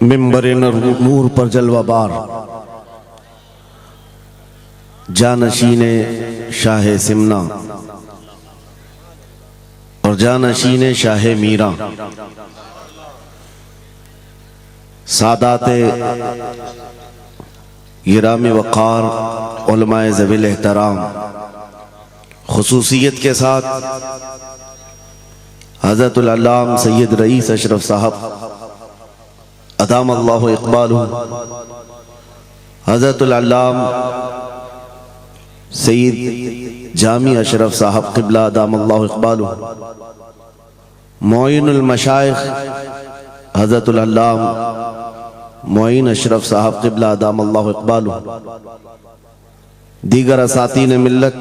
मिंबर नूर पर जलवा बार जानशीने शाह सिमना और जानशीने शाह मीरा सादाते गिरामी वक़ार उलमाए ज़वील एहतराम खुसूसियत के साथ हज़रतुल अल्लाम सैयद रईस अशरफ साहब अदाम अल्लाहु इक़बालहु, हज़रतुल अल्लाम सैयद जामी अशरफ साहब क़िबला अदाम अल्लाहु इक़बालहु, मोइनुल मशाइख़ हज़रतुल अल्लाम मोइन अशरफ साहब क़िबला अदाम अल्लाहु इक़बालहु, दीगर असातीन मिल्लत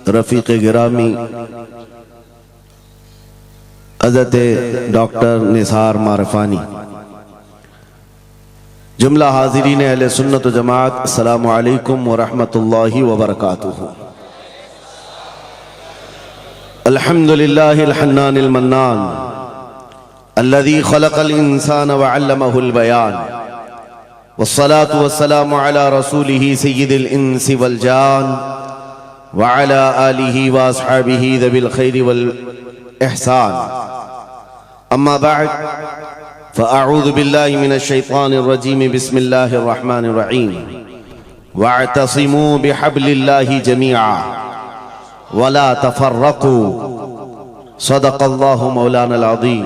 रफ़ीक़ गिरामी हज़रत डॉक्टर निसार मारफानी, जुमला हाज़िरीन अहले सुन्नत व जमात, अस्सलामु अलैकुम व रहमतुल्लाहि व बरकातुहू। अल्हम्दुलिल्लाहिल हन्नानिल मन्नान अल्लज़ी खलक़ल इंसान व अल्लमहुल बयान वस्सलातु वस्सलामु अला रसूलिही सय्यिदिल इंसी वल जान व अला आलिही व अस्हाबिही ज़विल खैरि वल इहसान। अम्मा बअद फ़अऊज़ु बिल्लाहि मिनश शैतानिर रजीम, बिस्मिल्लाहिर रहमानिर रहीम। वअतसिमू बिहब्लिल्लाहि जमीआ वला तफ़र्रक़ू, सदक़ल्लाहु मौलानल अज़ीम।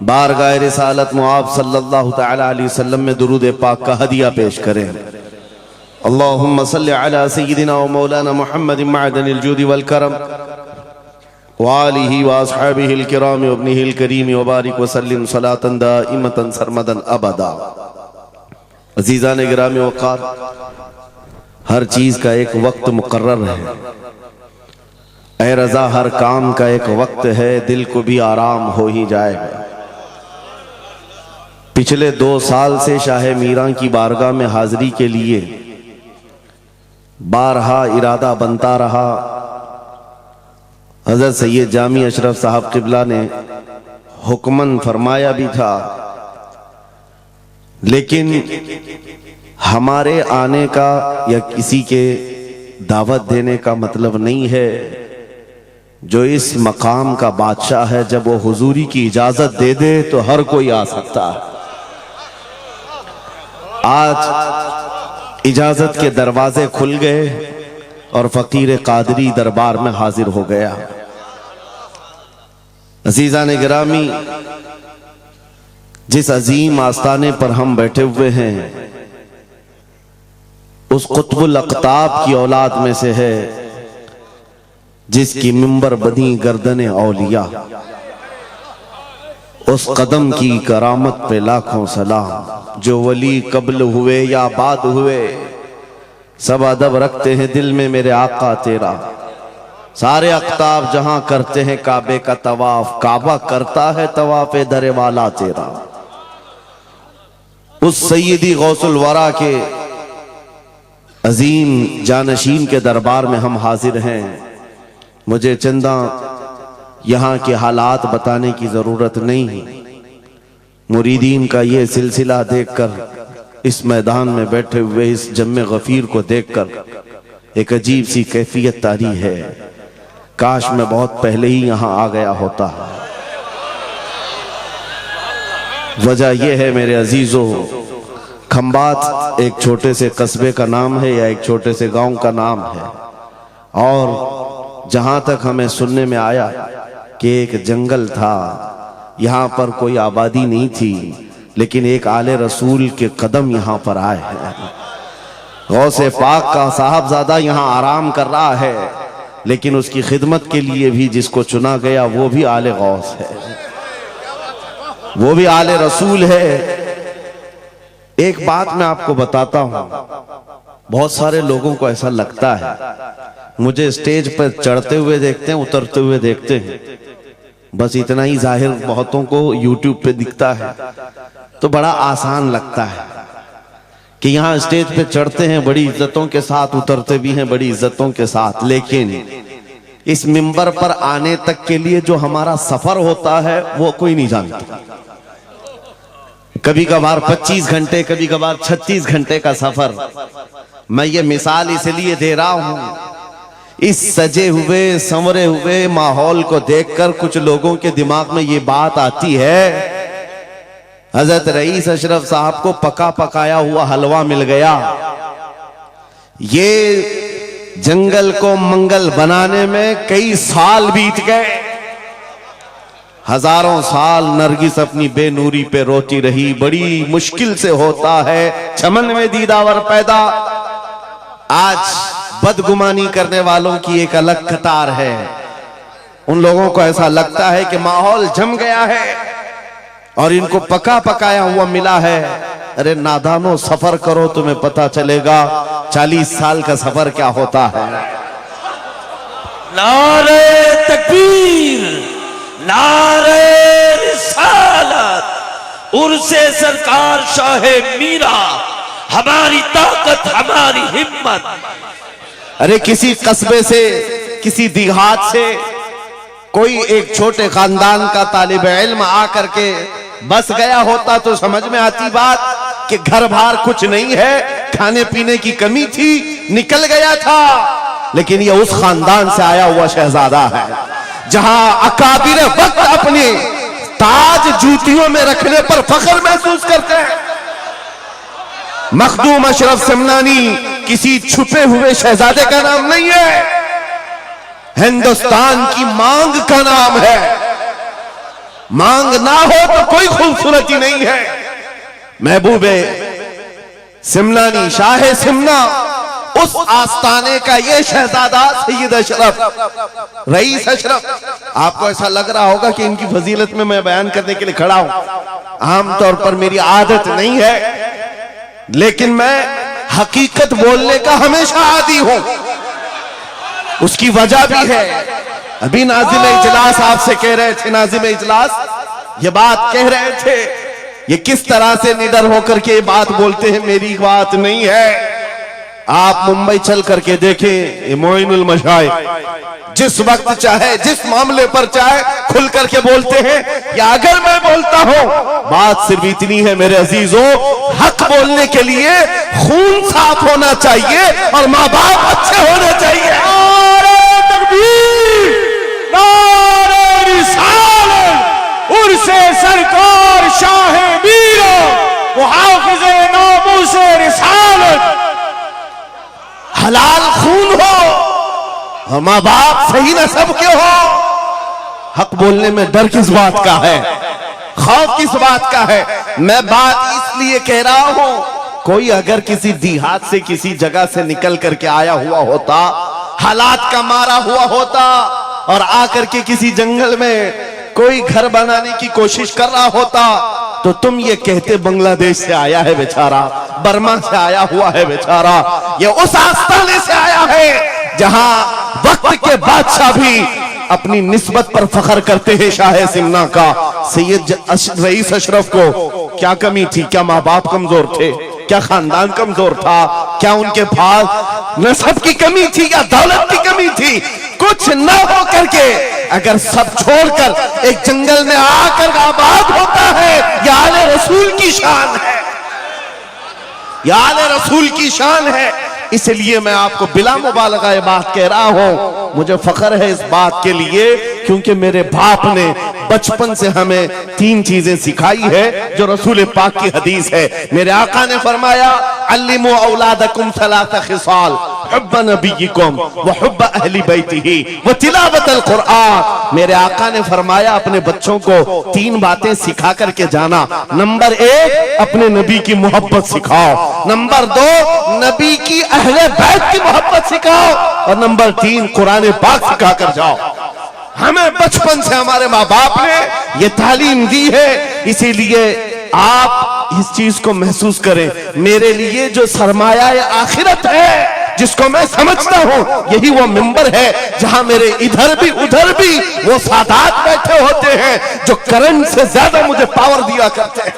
बारगाह रिसालत मुआब सल्लल्लाहु तआला अलैहि वसल्लम में दुरूद पाक का हदिया पेश करें। अल्लाहुम्मा सल्लि अला सय्यिदिना व मौलाना मुहम्मदिन मअदनिल जूदि वल करम वालिही व अस्हाबिहिल किराम व इब्निहिल करीम व बारिक व सल्लिम सलातन दाइमतन सरमदन अबदा। अज़ीज़ान गिरामी वक़ार, हर चीज़ का एक वक्त मुकर्रर है। ऐ रज़ा, हर काम का एक वक्त है, दिल को भी आराम हो ही जाएगा। पिछले 2 साल से शाह मीरा की बारगाह में हाज़िरी के लिए बारहा इरादा बनता रहा। हज़रत सैयद जामी अशरफ साहब क़िबला ने हुक्मन फरमाया भी था, लेकिन हमारे आने का या किसी के दावत देने का मतलब नहीं है। जो इस मकाम का बादशाह है, जब वो हुजूरी की इजाजत दे दे तो हर कोई आ सकता है। आज इजाजत के दरवाजे खुल गए और फकीर कादरी दरबार में हाजिर हो गया। अज़ीज़ान गिरामी, जिस अजीम आस्ताने पर हम बैठे हुए हैं, उस कुतुबुल अक़ताब की औलाद में से है जिसकी मिंबर बनी गर्दने औलिया। उस कदम की करामत पे लाखों सलाम। जो वली कब्ल हुए या बाद हुए, सब अदब रखते हैं दिल में मेरे आका तेरा। सारे अक़ताब जहां करते हैं काबे का तवाफ, काबा करता है तवाफ़े दरे वाला तेरा। उस सैयदी गौसुल वरा के अजीम जानशीन के दरबार में हम हाजिर हैं। मुझे चंदा यहाँ के हालात बताने की ज़रूरत नहीं है। मुरीदीन का ये सिलसिला देखकर, इस मैदान में बैठे हुए इस जम्मे गफीर को देखकर एक अजीब सी कैफियत तारी है। काश मैं बहुत पहले ही यहाँ आ गया होता। वजह यह है मेरे अजीजों, खंबात एक छोटे से कस्बे का नाम है या एक छोटे से गांव का नाम है, और जहां तक हमें सुनने में आया कि एक जंगल था, यहाँ पर कोई आबादी नहीं थी, लेकिन एक आले रसूल के कदम यहाँ पर आए हैं। गौसे पाक का साहबजादा यहाँ आराम कर रहा है, लेकिन उसकी खिदमत के लिए भी जिसको चुना गया वो भी आले गौस है, वो भी आले रसूल है। एक बात मैं आपको बताता हूं, बहुत सारे लोगों को ऐसा लगता है, मुझे स्टेज पर चढ़ते हुए देखते हैं, उतरते हुए देखते हैं, बस इतना ही जाहिर बहुतों को यूट्यूब पे दिखता है, तो बड़ा आसान लगता है कि यहाँ स्टेज पे चढ़ते हैं बड़ी इज्जतों के साथ, उतरते भी हैं बड़ी इज्जतों के साथ। लेकिन इस मिंबर पर आने तक के लिए जो हमारा सफर होता है वो कोई नहीं जानता। कभी कभार 25 घंटे, कभी कभार 36 घंटे का सफर। मैं ये मिसाल इसलिए दे रहा हूं, इस सजे हुए संवरे हुए माहौल को देखकर कुछ लोगों के दिमाग में ये बात आती है, हजरत रईस अशरफ साहब को पका पकाया हुआ हलवा मिल गया। ये जंगल को मंगल बनाने में कई साल बीत गए, हजारों साल नरगिस अपनी बेनूरी पे रोती रही। बड़ी मुश्किल से होता है चमन में दीदावर पैदा। आज बदगुमानी करने वालों की एक अलग कतार है। उन लोगों को ऐसा लगता है कि माहौल जम गया है और इनको पका पकाया हुआ मिला है। अरे नादानो, सफर करो, तुम्हें पता चलेगा 40 साल का सफर क्या होता है। नारे तकबीर, नारे रिसालत, उर्से सरकार शाहे मीरा, हमारी ताकत हमारी हिम्मत। अरे किसी कस्बे से, किसी देहात से कोई एक छोटे खानदान का तालिब इल्म आकर के बस गया होता तो समझ में आती बात कि घर बार कुछ नहीं है, खाने पीने की कमी थी, निकल गया था। लेकिन ये उस खानदान से आया हुआ शहजादा है जहां अकाबिर वक्त अपने ताज जूतियों में रखने पर फख्र महसूस करते हैं। मखदूम अशरफ समनानी किसी छुपे हुए शहजादे का नाम नहीं है, हिंदुस्तान की मांग का नाम है। मांग ना हो तो कोई खूबसूरती नहीं है। महबूबे सिमनानी, शाहे सिमना, उस आस्ताने का ये शहजादा सैयद अशरफ, रईस अशरफ। आपको ऐसा लग रहा होगा कि इनकी फजीलत में मैं बयान करने के लिए खड़ा हूं। आमतौर पर मेरी आदत नहीं है, लेकिन मैं हकीकत बोलने का हमेशा आदी हूं। उसकी वजह भी है। अभी नाज़िम इजलास आपसे कह रहे थे, नाज़िम इजलास ये बात कह रहे थे, ये किस तरह से निडर होकर के बात बोलते हैं, मेरी बात नहीं है। आप मुंबई चल करके देखें, मोइनुल मशाइख जिस वक्त चाहे, जिस मामले पर चाहे खुल करके बोलते हैं। या अगर मैं बोलता हूं, बात सिर्फ इतनी है मेरे अजीजों, हक बोलने के लिए खून साफ होना चाहिए और माँ बाप अच्छे होने चाहिए। नारे तकबीर, नारे रिसालत, उर्से सरकार शाहे मीरा, मुहाफिज़े नामूसे रिसालत। हलाल खून हो और माँ बाप सही नस्ब के हो। हक बोलने में डर किस बात का है, खौफ किस बात का है। मैं बात इसलिए कह रहा हूं, कोई अगर किसी देहात से, किसी जगह से निकल करके आया हुआ होता, हालात का मारा हुआ होता और आकर के किसी जंगल में कोई घर बनाने की कोशिश कर रहा होता, तो तुम ये कहते बांग्लादेश से आया है बेचारा, बर्मा से आया हुआ है बेचारा। ये उस आस्थाने से आया है जहां वक्त के बादशाह भी अपनी निस्बत पर फख्र करते हैं। शाहे सिमना का सैयद रईस अशरफ को क्या कमी थी? क्या माँ बाप कमजोर थे? क्या खानदान कमजोर था? क्या उनके पास नस्ब की कमी थी या दौलत की कमी थी? कुछ न हो करके अगर सब छोड़कर एक जंगल में आकर आबाद होता है, यह आले रसूल की शान है, यह आले रसूल की शान है। इसलिए मैं आपको बिला मुबालगा ये बात कह रहा हूं। मुझे फख्र है इस बात के लिए क्योंकि मेरे बाप ने बचपन से हमें 3 चीजें सिखाई है जो रसूल पाक की हदीस है। मेरे आका ने फरमाया, अल्लिमू औलादकुम सलासा खिसाल, हुब्ब नबीयिकुम व हुब्ब अहली बैतिही व तिलावतल कुरआन। मेरे आका ने फरमाया, अपने बच्चों को 3 बातें सिखा करके जाना। नंबर 1, अपने नबी की मोहब्बत सिखाओ। नंबर 2, नबी की अहले बैत की मोहब्बत सिखाओ। और नंबर 3, कुरान पाक सिखा कर जाओ। हमें बचपन से हमारे माँ बाप ने ये तालीम दी है, इसीलिए आप इस चीज को महसूस करें। मेरे लिए जो सरमाया आखिरत है, जिसको मैं समझता हूं, यही वो मिंबर है जहां मेरे इधर भी उधर भी वो सादात बैठे होते हैं जो करंट से ज्यादा मुझे पावर दिया करते हैं।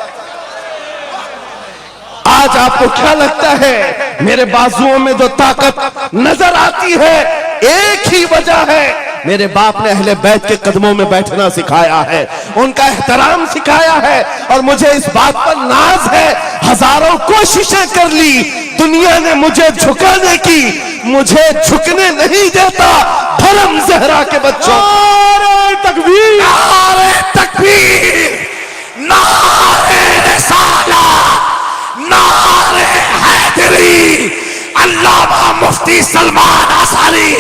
आज आपको क्या लगता है मेरे बाजुओं में जो ताकत नजर आती है, एक ही वजह है, मेरे बाप ने अहले बैत के कदमों में बैठना सिखाया है, उनका एहतराम सिखाया है, और मुझे इस बात पर नाज है। हजारों कोशिशें कर ली दुनिया ने मुझे झुकाने की, मुझे झुकने नहीं देता धर्म ज़हरा के बच्चों। नारे तकबीर, नारे तकबीर, नारे रिसालत, नारे हैदरी। अल्लामा मुफ्ती सलमान आसारी,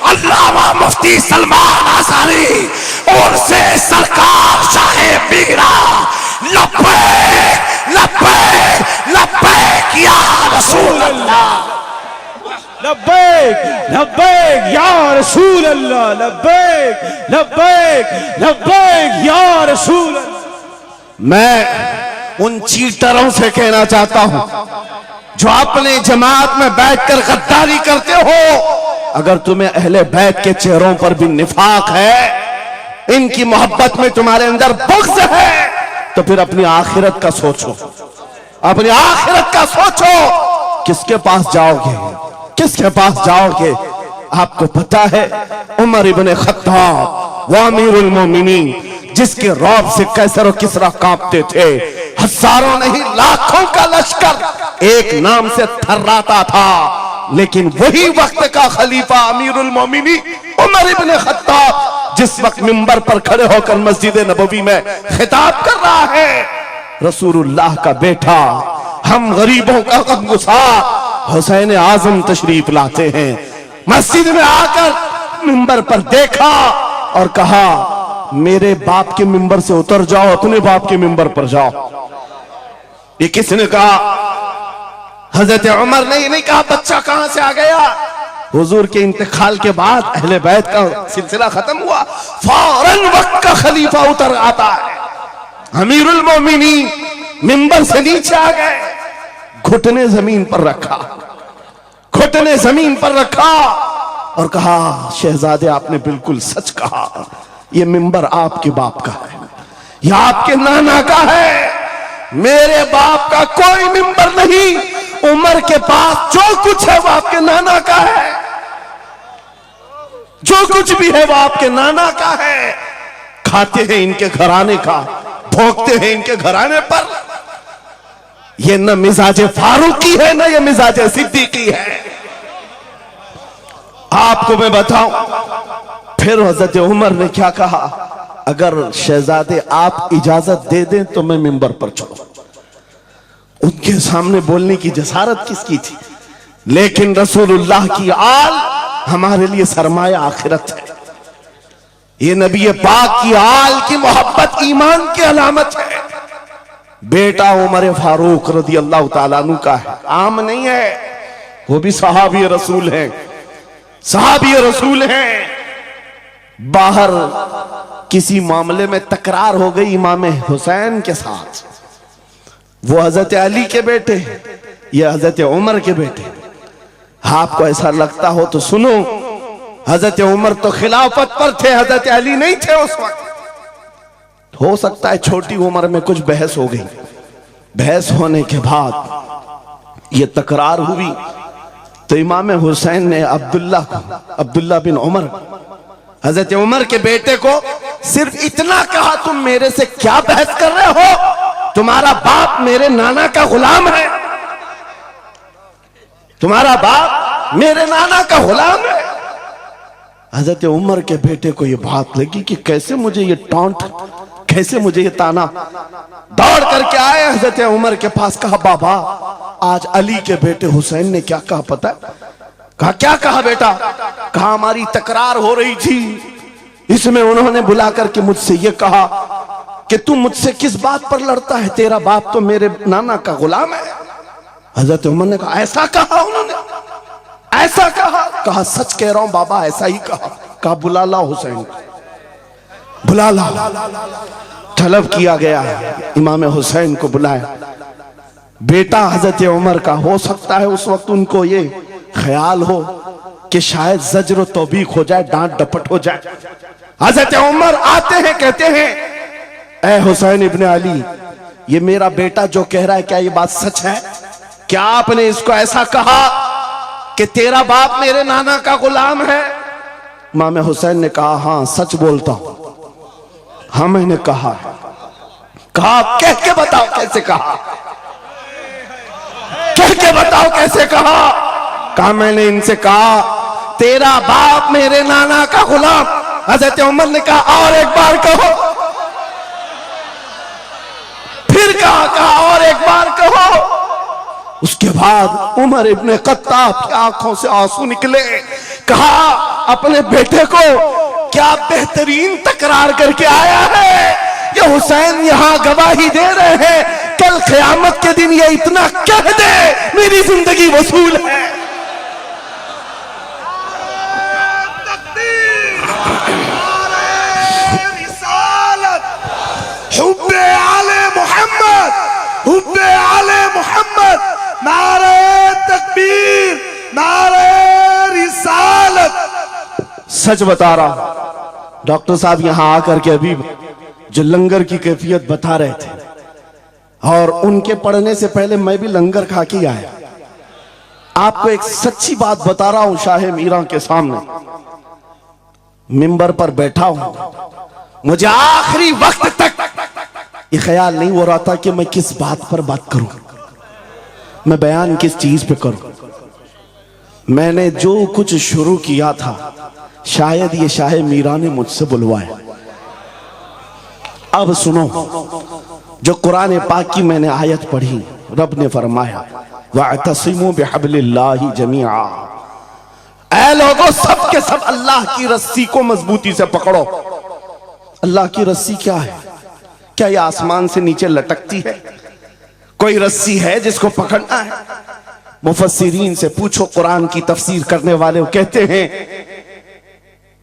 अल्लामा मुफ्ती सलमान आसारी और से सरकार शाहे मीरा। लब्बैक लब्बैक लब्बैक या रसूल अल्लाह, लब्बैक लब्बैक या रसूल अल्लाह, लब्बैक लब्बैक लब्बैक या रसूल अल्लाह। मैं उन चीटरों से कहना चाहता हूं जो अपने जमात में बैठकर गद्दारी करते हो, अगर तुम्हें अहले बैत के चेहरों पर भी निफाक है, इनकी मोहब्बत में तुम्हारे अंदर बुग़्ज़ है, तो फिर अपनी आखिरत का सोचो, अपनी आखिरत का सोचो। किसके पास जाओगे, किसके पास जाओगे? आपको पता है उमर इब्ने खत्ताब व अमीरुल मोमिनीन, जिसके रौब से कैसर और किसरा कांपते थे, हजारों नहीं लाखों का लश्कर एक नाम से थर्राता था, लेकिन वही वक्त का खलीफा अमीरुल मोमिनीन उमर इब्ने खत्ताब जिस वक्त मिंबर पर खड़े होकर मस्जिद नबवी में खिताब कर रहा है, रसूलुल्लाह का बेटा, हम गरीबों का गमगुसार हुसैन आजम तशरीफ लाते हैं। मस्जिद में आकर मिंबर पर देखा और कहा, मेरे बाप के मिंबर से उतर जाओ, अपने बाप के मिंबर पर जाओ। ये किसने कहा? हजरत उमर ने नहीं कहा बच्चा कहां से आ गया। हुजूर के इंतकाल के बाद अहले बैत का सिलसिला खत्म हुआ, फौरन वक्त का खलीफा उतर आता है, अमीरुल मोमिनीन मिंबर से नीचे आ गए, घुटने जमीन पर रखा, घुटने जमीन पर रखा और कहा, शहजादे आपने बिल्कुल सच कहा, यह मिंबर आपके बाप का है, यह आपके नाना का है, मेरे बाप का कोई मिंबर नहीं। उमर के पास जो कुछ है वो आपके नाना का है, जो कुछ भी है वो आपके नाना का है। खाते हैं इनके घराने का, भोंकते हैं इनके घराने पर। ये न मिजाज फारूकी है, न ये मिजाज सिद्दीकी है। आपको मैं बताऊं, फिर हजरत उमर ने क्या कहा, अगर शहजादे आप इजाजत दे दें तो मैं मिंबर पर चढ़ूं। उनके सामने बोलने की जसारत किसकी थी? लेकिन रसूलुल्लाह की आल हमारे लिए सरमाया आखिरत है। ये नबी पाक की आल की मोहब्बत ईमान की अलामत है। बेटा उमर फारूक रज़ी अल्लाह ताला अन्हु का है, आम नहीं है, वो भी सहाबी रसूल हैं, सहाबी रसूल हैं। बाहर किसी मामले में तकरार हो गई इमाम हुसैन के साथ, वो हजरत अली के बेटे, ये हजरत उमर के बेटे। आपको ऐसा लगता हो तो सुनो, हजरत उमर तो खिलाफत पर थे, हजरत अली नहीं थे उस वक्त। हो सकता है छोटी उम्र में कुछ बहस हो गई, बहस होने के बाद ये तकरार हुई, तो इमाम हुसैन ने अब्दुल्ला बिन उमर, हजरत उमर के बेटे को सिर्फ इतना कहा, तुम मेरे से क्या बहस कर रहे हो, तुम्हारा बाप मेरे नाना का गुलाम है, तुम्हारा बाप मेरे नाना का गुलाम है। हजरत उमर के बेटे को यह बात लगी कि कैसे मुझे ये टॉन्ट, कैसे मुझे ये ताना। दौड़ करके आए हजरत उमर के पास, कहा बाबा आज अली के बेटे हुसैन ने क्या कहा पता है? कहा क्या कहा बेटा? कहा हमारी तकरार हो रही थी, इसमें उन्होंने बुला करके मुझसे ये कहा कि तू मुझसे किस बात पर लड़ता है, तेरा बाप तो मेरे नाना का गुलाम है। हजरत उमर ने कहा ऐसा कहा उन्होंने, ऐसा कहा? कहा सच कह रहा हूं बाबा, ऐसा ही कहा। कहा बुला ला हुसैन, बुला ला। तलब किया गया, इमाम हुसैन को बुलाया। बेटा हजरत उमर का, हो सकता है उस वक्त उनको ये ख्याल हो कि शायद जज्र तौबीक हो जाए, डांट डपट हो जाए। हजरत उमर आते हैं, कहते हैं ऐ हुसैन इब्ने अली, ये मेरा बेटा जो कह रहा है क्या ये बात सच है? क्या आपने इसको ऐसा कहा कि तेरा बाप मेरे नाना का गुलाम है? इमाम हुसैन ने कहा, हाँ सच बोलता हूं। हाँ मैंने कहा। कहा कह के बताओ कैसे कहा, कह के बताओ कैसे कहा। कहा मैंने इनसे कहा तेरा बाप मेरे नाना का गुलाम। हजरत उमर ने कहा और एक बार कहो। फिर कहा और एक बार कहो। उसके बाद उमर इब्ने खत्ताब की आंखों से आंसू निकले। कहा अपने बेटे को क्या बेहतरीन तकरार करके आया है। ये हुसैन यहां गवाही दे रहे हैं, कल क़यामत के दिन ये इतना कह दे मेरी जिंदगी वसूल है। हुब्बे आले मोहम्मद, हुब्बे आले मोहम्मद, नारे तकबीर, नारे रिसालत। सच बता रहा हूं, डॉक्टर साहब यहां आकर के अभी जो लंगर की कैफियत बता रहे थे, और उनके पढ़ने से पहले मैं भी लंगर खा के आया। आपको एक सच्ची बात बता रहा हूं, शाह मीरा के सामने मिंबर पर बैठा हूं। मुझे आखिरी वक्त तक ये ख्याल नहीं हो रहा था कि मैं किस बात पर बात करूं, मैं बयान किस चीज पे करूं। मैंने जो कुछ शुरू किया था शायद ये शाह मीरा ने मुझसे बुलवाया। अब सुनो, जो कुरान पाक की मैंने आयत पढ़ी, रब ने फरमाया वअतसिमू बिहब्लिल्लाहि जमीआ। ऐ लोगों, सब के सब अल्लाह की रस्सी को मजबूती से पकड़ो। अल्लाह की रस्सी क्या है? क्या ये आसमान से नीचे लटकती है? कोई रस्सी है जिसको पकड़ना है? मुफस्सिरीन से पूछो, कुरान की तफसीर करने वाले कहते हैं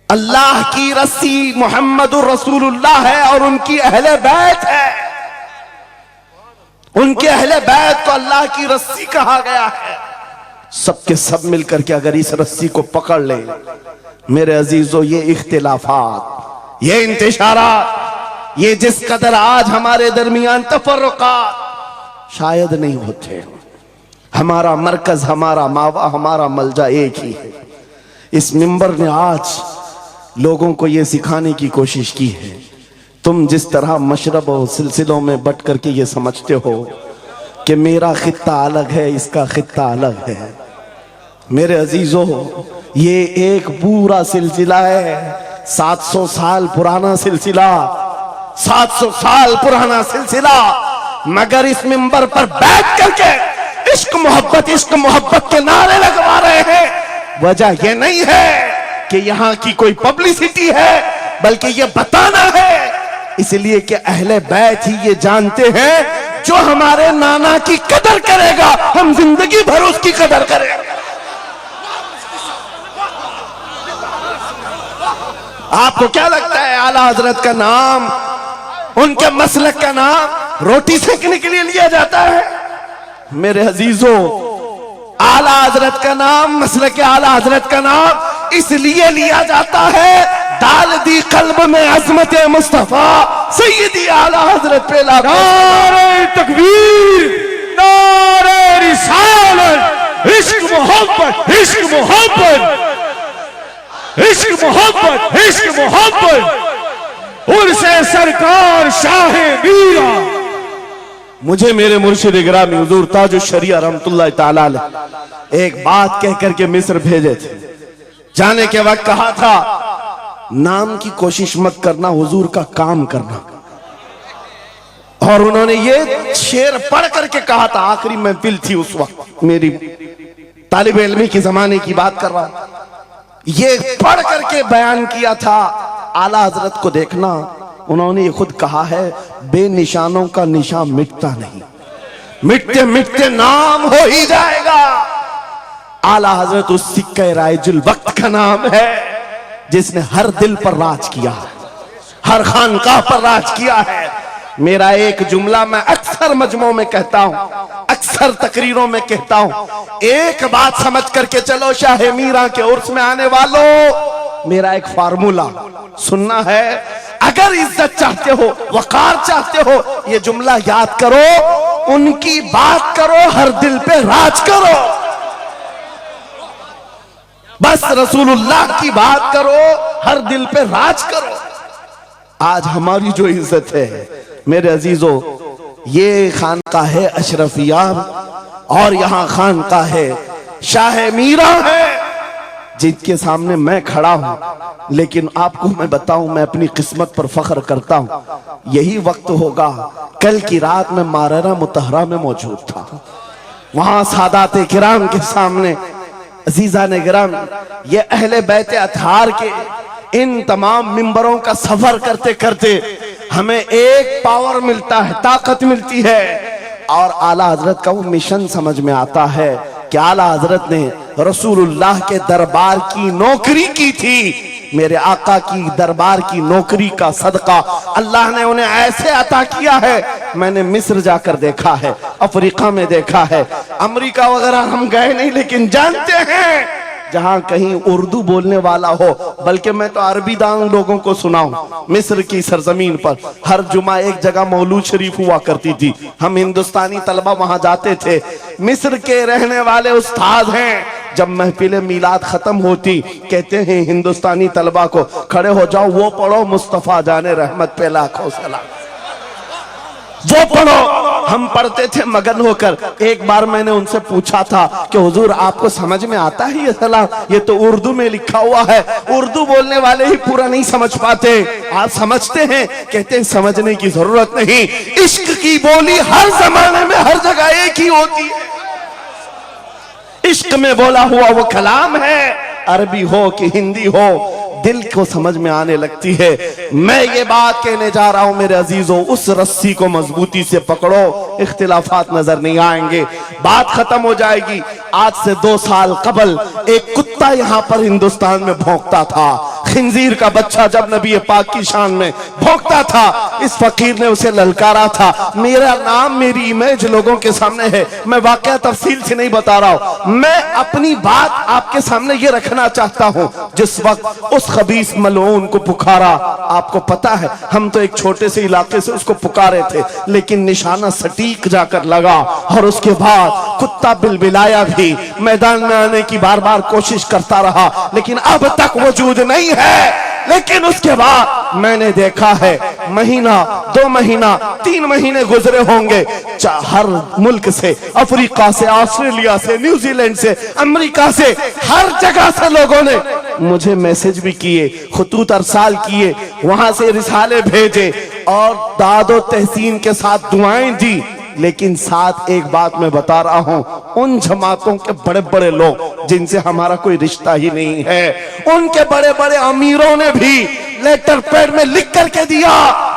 अल्लाह की रस्सी मुहम्मदुर रसूलुल्लाह है और उनकी अहले बैत है। उनके अहले बैत को अल्लाह की रस्सी कहा गया है। सबके सब मिलकर के अगर इस रस्सी को पकड़ ले, मेरे अजीजों, ये इख्तिलाफात, ये इंतशारात, ये जिस कदर आज हमारे दरमियान तफर्रुकात शायद नहीं होते। हमारा मरकज, हमारा मावा, हमारा मलजा एक ही है। इस मिंबर ने आज लोगों को यह सिखाने की कोशिश की है, तुम जिस तरह मशरब और सिलसिलों में बट करके ये समझते हो कि मेरा खित्ता अलग है, इसका खित्ता अलग है। मेरे अजीजों, ये एक पूरा सिलसिला है, 700 साल पुराना सिलसिला, 700 साल पुराना सिलसिला। मगर इस मिंबर पर बैठ करके इश्क मोहब्बत के नारे लगवा रहे हैं। वजह यह नहीं है कि यहां की कोई पब्लिसिटी है, बल्कि यह बताना है इसलिए कि अहले बैत ही ये जानते हैं जो हमारे नाना की कदर करेगा, हम जिंदगी भर उसकी कदर करेंगे। आपको क्या लगता है आला हजरत का नाम, उनके मसलक का नाम रोटी सेकने के लिए लिया जाता है? मेरे अजीजों, आला हजरत का नाम, मसलक आला हजरत का नाम इसलिए लिया जाता है, डाल दी कल्ब में अजमत मुस्तफा सैयदी आला हजरत पे नारे तकबीर, नारे रिसालत, इश्क मोहब्बत, इश्क मोहब्बत, इश्क मोहब्बत, इश्क मोहब्बत, उर्से सरकार शाह मीरा। मुझे मेरे मुर्शिद गिरामी हुजूर ताजुश शरिया रहमतुल्लाह ताला अलैह एक बात कह करके मिस्र भेजे थे। जाने के वक्त कहा था नाम की कोशिश मत करना, हुजूर का काम करना। और उन्होंने ये शेर पढ़ करके कहा था, आखिरी महफिल थी उस वक्त, मेरी तालिब इल्मी की जमाने की बात कर रहा हूं, ये पढ़ करके बयान किया था। आला हजरत को देखना, उन्होंने ये खुद कहा है, बेनिशानों का निशान मिटता नहीं, मिटते मिटते नाम हो ही जाएगा। आला हजरत उस सिक्के राइजुल वक्त का नाम है जिसने हर दिल पर राज किया है, हर खानकाह पर राज किया है। मेरा एक जुमला मैं अक्सर मजमों में कहता हूं, अक्सर तकरीरों में कहता हूं, एक बात समझ करके चलो शाह मीरा के उर्स में आने वालों, मेरा एक फार्मूला सुनना है। अगर इज्जत चाहते हो, वकार चाहते हो, ये जुमला याद करो, उनकी बात करो, हर दिल पे राज करो। बस रसूलुल्लाह की बात करो, हर दिल पे राज करो। आज हमारी जो इज्जत है मेरे अजीजों, ये खानकाह है अशरफिया और यहाँ खानकाह है शाह मीरा है, जिनके सामने मैं खड़ा हूं। लेकिन आपको मैं बताऊं, मैं अपनी किस्मत पर फख्र करता हूं। यही वक्त होगा, कल की रात में माररा मुतहरा में मौजूद था, वहां सादात किराम के सामने अजीजा ने गिराम, ये अहले बैते अतहार के इन तमाम मिंबरों का सफर करते करते हमें एक पावर मिलता है, ताकत मिलती है। और आला हजरत का वो मिशन समझ में आता है कि आला हजरत ने रसूलुल्लाह के दरबार की नौकरी की थी। मेरे आका की दरबार की नौकरी का सदका अल्लाह ने उन्हें ऐसे अता किया है। मैंने मिस्र जाकर देखा है, अफ्रीका में देखा है, अमेरिका वगैरह हम गए नहीं, लेकिन जानते हैं जहां कहीं उर्दू बोलने वाला हो, बल्कि मैं तो अरबी दान लोगों को सुनाऊं। मिस्र की सरजमीन पर हर जुमा एक जगह मौलूद शरीफ हुआ करती थी, हम हिंदुस्तानी तलबा वहां जाते थे। मिस्र के रहने वाले उस्ताद हैं, जब महफिल मीलाद खत्म होती कहते हैं हिंदुस्तानी तलबा को खड़े हो जाओ, वो पढ़ो मुस्तफा जाने रहमत पे लाखों सलाम, वो पढ़ो। हम पढ़ते थे मगन होकर। एक बार मैंने उनसे पूछा था कि हुजूर आपको समझ में आता है ये सलाम? ये तो उर्दू में लिखा हुआ है, उर्दू बोलने वाले ही पूरा नहीं समझ पाते, आप समझते हैं? कहते हैं समझने की जरूरत नहीं, इश्क की बोली हर जमाने में हर जगह एक ही होती है। इश्क में बोला हुआ वो कलाम है, अरबी हो कि हिंदी हो, दिल को समझ में आने लगती है। मैं ये बात कहने जा रहा हूं मेरे अजीजों, उस रस्सी को मजबूती से पकड़ो, इख्तिलाफात नजर नहीं आएंगे, बात खत्म हो जाएगी। आज से 2 साल कबल एक कुत्ता यहाँ पर हिंदुस्तान में भौंकता था, खिंजीर का बच्चा जब नबी पाक की शान में भौंकता था, इस फकीर ने उसे ललकारा था। मेरा नाम, मेरी इमेज लोगों के सामने है, मैं वाकया तफसील से नहीं बता रहा हूं, मैं अपनी बात आपके सामने ये रखना चाहता हूं। जिस वक्त उस खबीस मलऊन को पुकारा, आपको पता है हम तो एक छोटे से इलाके से उसको पुकारे थे, लेकिन निशाना सटीक जाकर लगा और उसके बाद कुत्ता बिलबिलाया भी, मैदान में आने की बार बार कोशिश करता रहा, लेकिन अब तक वजूद नहीं है। लेकिन उसके बाद मैंने देखा है, महीना 2 महीना 3 महीने गुजरे होंगे, हर मुल्क से, अफ्रीका से, ऑस्ट्रेलिया से, न्यूजीलैंड से, अमेरिका से, हर जगह से लोगों ने मुझे मैसेज भी किए, खुतूत अरसाल किए, वहां से रिसाले भेजे और दादो तहसीन के साथ दुआएं दी। लेकिन साथ एक बात मैं बता रहा हूं, उन जमातों के बड़े बड़े लोग जिनसे हमारा कोई रिश्ता ही नहीं है, उनके बड़े बड़े अमीरों ने भी लेटर पैड में लिख करके दिया,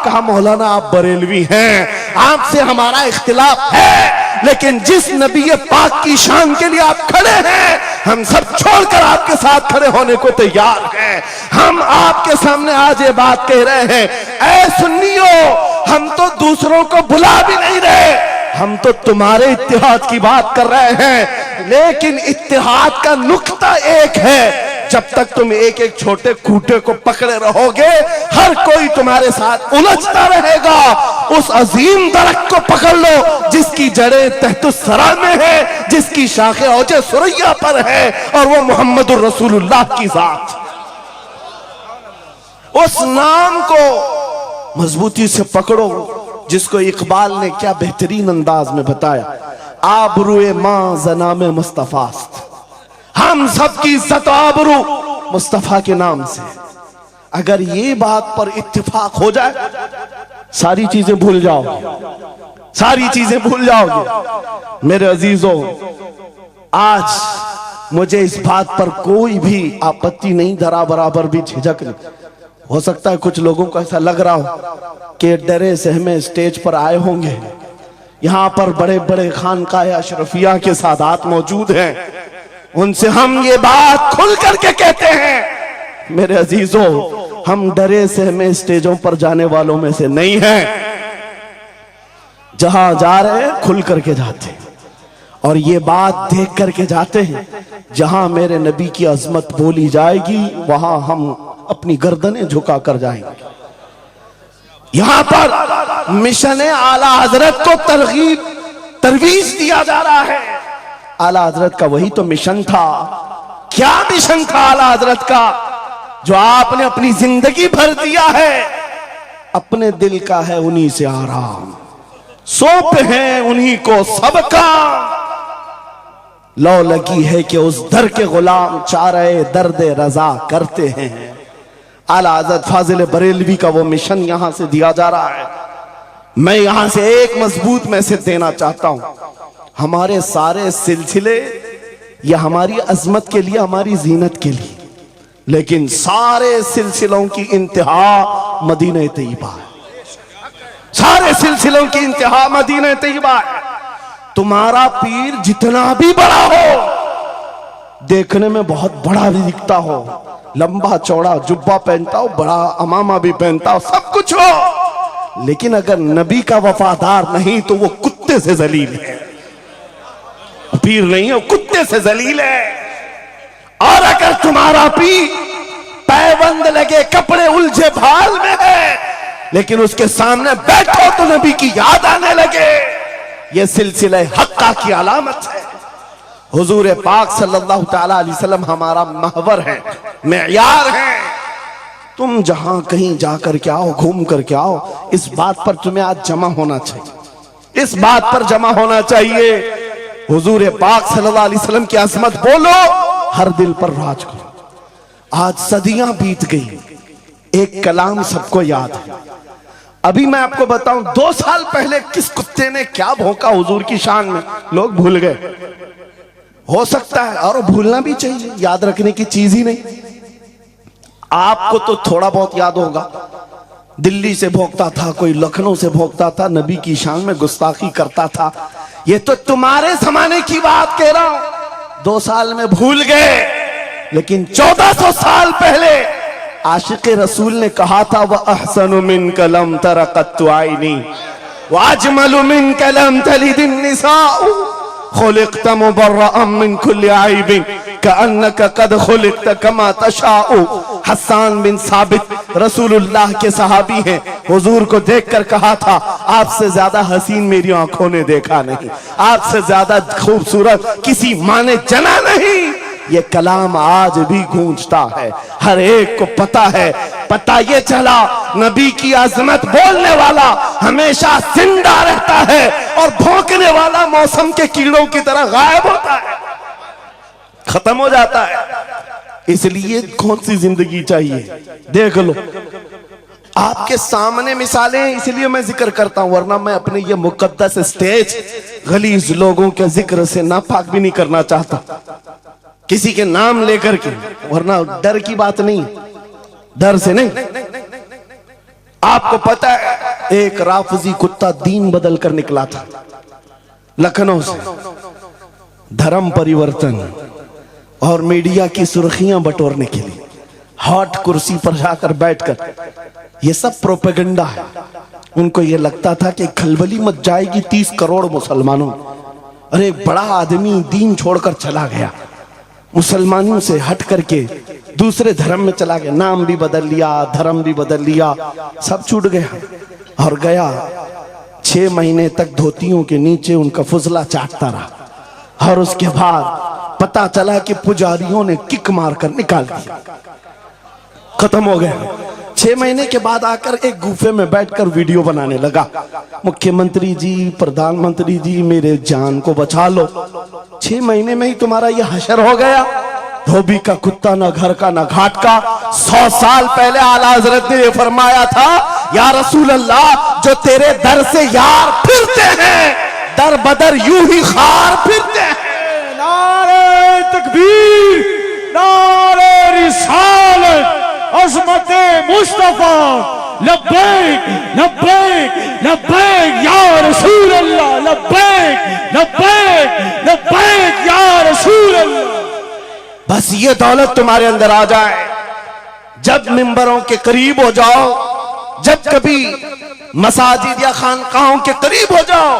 कहा मौलाना आप बरेलवी हैं, आपसे हमारा इख्तिलाफ है, लेकिन जिस नबी पाक की शान के लिए आप खड़े हैं, हम सब छोड़कर आपके साथ खड़े होने को तैयार हैं। हम आपके सामने आज ये बात कह रहे हैं, ऐ सुन्नियों, हम तो दूसरों को बुला भी नहीं रहे, हम तो तुम्हारे इत्तेहाद की बात कर रहे हैं। लेकिन इत्तेहाद का नुक्ता एक है, जब तक तुम एक एक छोटे खूंटे को पकड़े रहोगे, हर कोई तुम्हारे साथ उलझता रहेगा। उस अजीम दरख्त को पकड़ लो जिसकी जड़ें तहतुस्सरा में है, जिसकी शाखें औजे सुरैया पर है, और वो मोहम्मदुर रसूलुल्लाह की जात। उस नाम को मजबूती से पकड़ो जिसको इकबाल ने क्या बेहतरीन अंदाज में बताया, आबरूए मां जनाम मुस्तफास्त, हम सबकी इज्जत आबरू मुस्तफा के नाम से। अगर ये बात पर इत्तिफाक हो जाए, सारी चीजें भूल जाओगे, सारी चीजें भूल जाओगे। मेरे अजीजों, आज मुझे इस बात पर कोई भी आपत्ति नहीं, जरा बराबर भी झिझक नहीं। हो सकता है कुछ लोगों को ऐसा लग रहा हो कि डरे सहमे स्टेज पर आए होंगे, यहां पर बड़े बड़े खानकाह अशरफिया के सादात मौजूद हैं, उनसे हम ये बात खुल करके कहते हैं। मेरे अजीजों, हम डरे सहमे स्टेजों पर जाने वालों में से नहीं हैं, जहां जा रहे हैं खुल करके जाते हैं, और ये बात देख करके जाते हैं, जहां मेरे नबी की अजमत बोली जाएगी वहां हम अपनी गर्दनें झुका कर जाएंगे। यहां पर मिशन आला हजरत को तरवीज दिया जा रहा है। आला हजरत का वही तो मिशन था क्या मिशन था आला हजरत का जो आपने अपनी जिंदगी भर दिया है? अपने दिल का है उन्हीं से आराम, सौंप है उन्हीं को सब काम। लौ लगी है कि उस दर के गुलाम चारे दर्द रजा करते हैं। आला हजरत फाजिल बरेलवी का वो मिशन यहां से दिया जा रहा है। मैं यहां से एक मजबूत मैसेज देना चाहता हूं। हमारे सारे सिलसिले ये हमारी अजमत के लिए, हमारी जीनत के लिए, लेकिन सारे सिलसिलों की इंतहा मदीना तैयबा है। सारे सिलसिलों की इंतहा मदीना तैयबा है। तुम्हारा पीर जितना भी बड़ा हो, देखने में बहुत बड़ा भी दिखता हो, लंबा चौड़ा जुब्बा पहनता हो, बड़ा अमामा भी पहनता हो, सब कुछ हो, लेकिन अगर नबी का वफादार नहीं तो वो कुत्ते से जलील है। पीर नहीं है, कुत्ते से जलील है। और अगर तुम्हारा पीर पैबंद लगे, कपड़े उलझे भाल में है, लेकिन उसके सामने बैठो तो नबी की याद आने लगे, ये सिलसिला हक्का की अलामत है। हुजूर पाक सल्लल्लाहु तआला अलैहि वसल्लम हमारा महवर है, मेयार है। तुम जहां कहीं जाकर के आओ, घूम करके आओ, इस बात पर तुम्हें आज जमा होना चाहिए, इस बात पर जमा होना चाहिए। हुजूर पाक सल्लल्लाहु अलैहि वसल्लम की अजमत बोलो, हर दिल पर राज करो। आज सदियां बीत गई, एक कलाम सबको याद है। अभी मैं आपको बताऊं, 2 साल पहले किस कुत्ते ने क्या भौंका हुजूर की शान में, लोग भूल गए। हो सकता है, और भूलना भी चाहिए, याद रखने की चीज ही नहीं। आपको तो थोड़ा बहुत याद होगा, दिल्ली से भौंकता था, कोई लखनऊ से भौंकता था, नबी की शान में गुस्ताखी करता था। ये तो तुम्हारे जमाने की बात कह रहा हूं, 2 साल में भूल गए। लेकिन 1400 साल पहले आशिक़ रसूल ने कहा था, वह अहसनु मिन कलम तरक़त्तु आइनी व अजमलु मिन कलम तलिदिन निसाउ खुलिक़्त मुबर्रअम मिन कुल्लि आइबिन कअन्नका कद खुलिक़्त कमा तशाउ। हस्सान बिन साबित रसूलुल्लाह के सहाबी हैं, हुजूर को देखकर कहा था, आपसे ज्यादा हसीन मेरी आंखों ने देखा नहीं, आपसे ज्यादा खूबसूरत किसी माँ ने जना नहीं। ये कलाम आज भी गूंजता है, हर एक को पता है। पता ये चला, नबी की अजमत बोलने वाला हमेशा जिंदा रहता है और भौंकने वाला मौसम के कीड़ों की तरह गायब होता है, खत्म हो जाता है। इसलिए कौन सी जिंदगी चाहिए, देख लो। आपके सामने मिसालें हैं, इसलिए मैं जिक्र करता हूं, वरना मैं अपने ये मुकद्दस स्टेज गलीज लोगों के जिक्र से नापाक भी नहीं करना चाहता, किसी के नाम लेकर के, वरना डर की बात नहीं, डर से नहीं। आपको पता है, एक राफजी कुत्ता दीन बदल कर निकला था लखनऊ से, धर्म परिवर्तन और मीडिया की सुर्खियां बटोरने के लिए हॉट कुर्सी पर जाकर बैठकर, ये सब प्रोपेगेंडा है। उनको ये लगता था कि खलबली मच जाएगी 30 करोड़ मुसलमानों। अरे बड़ा आदमी दीन छोड़कर चला गया, मुसलमानों से हट करके दूसरे धर्म में चला गया, नाम भी बदल लिया, धर्म भी बदल लिया, सब छूट गया और गया। 6 महीने तक धोतियों के नीचे उनका फुजला चाटता रहा और उसके बाद पता चला कि पुजारियों ने किक मारकर निकाल दिया, खत्म हो गया। 6 महीने के बाद आकर एक गुफे में बैठकर वीडियो बनाने लगा, मुख्यमंत्री जी, प्रधानमंत्री जी, मेरे जान को बचा लो। 6 महीने में ही तुम्हारा यह हशर हो गया। धोबी का कुत्ता, ना घर का ना घाट का। 100 साल पहले आला हजरत ने यह फरमाया था, या रसूल अल्लाह, जो तेरे दर से यार फिरते हैं, दर बदर यूं ही खार फिरते हैं। नारे तकबीर, नारे रिसालत, अज़मत मुस्तफा, लब्बैक लब्बैक लब्बैक या रसूल अल्लाह, लब्बैक लब्बैक लब्बैक या रसूल अल्लाह। बस ये दौलत तुम्हारे अंदर आ जाए, जब मिंबरों के करीब हो जाओ, जब कभी मसाजिद या खानकाहों के करीब हो जाओ।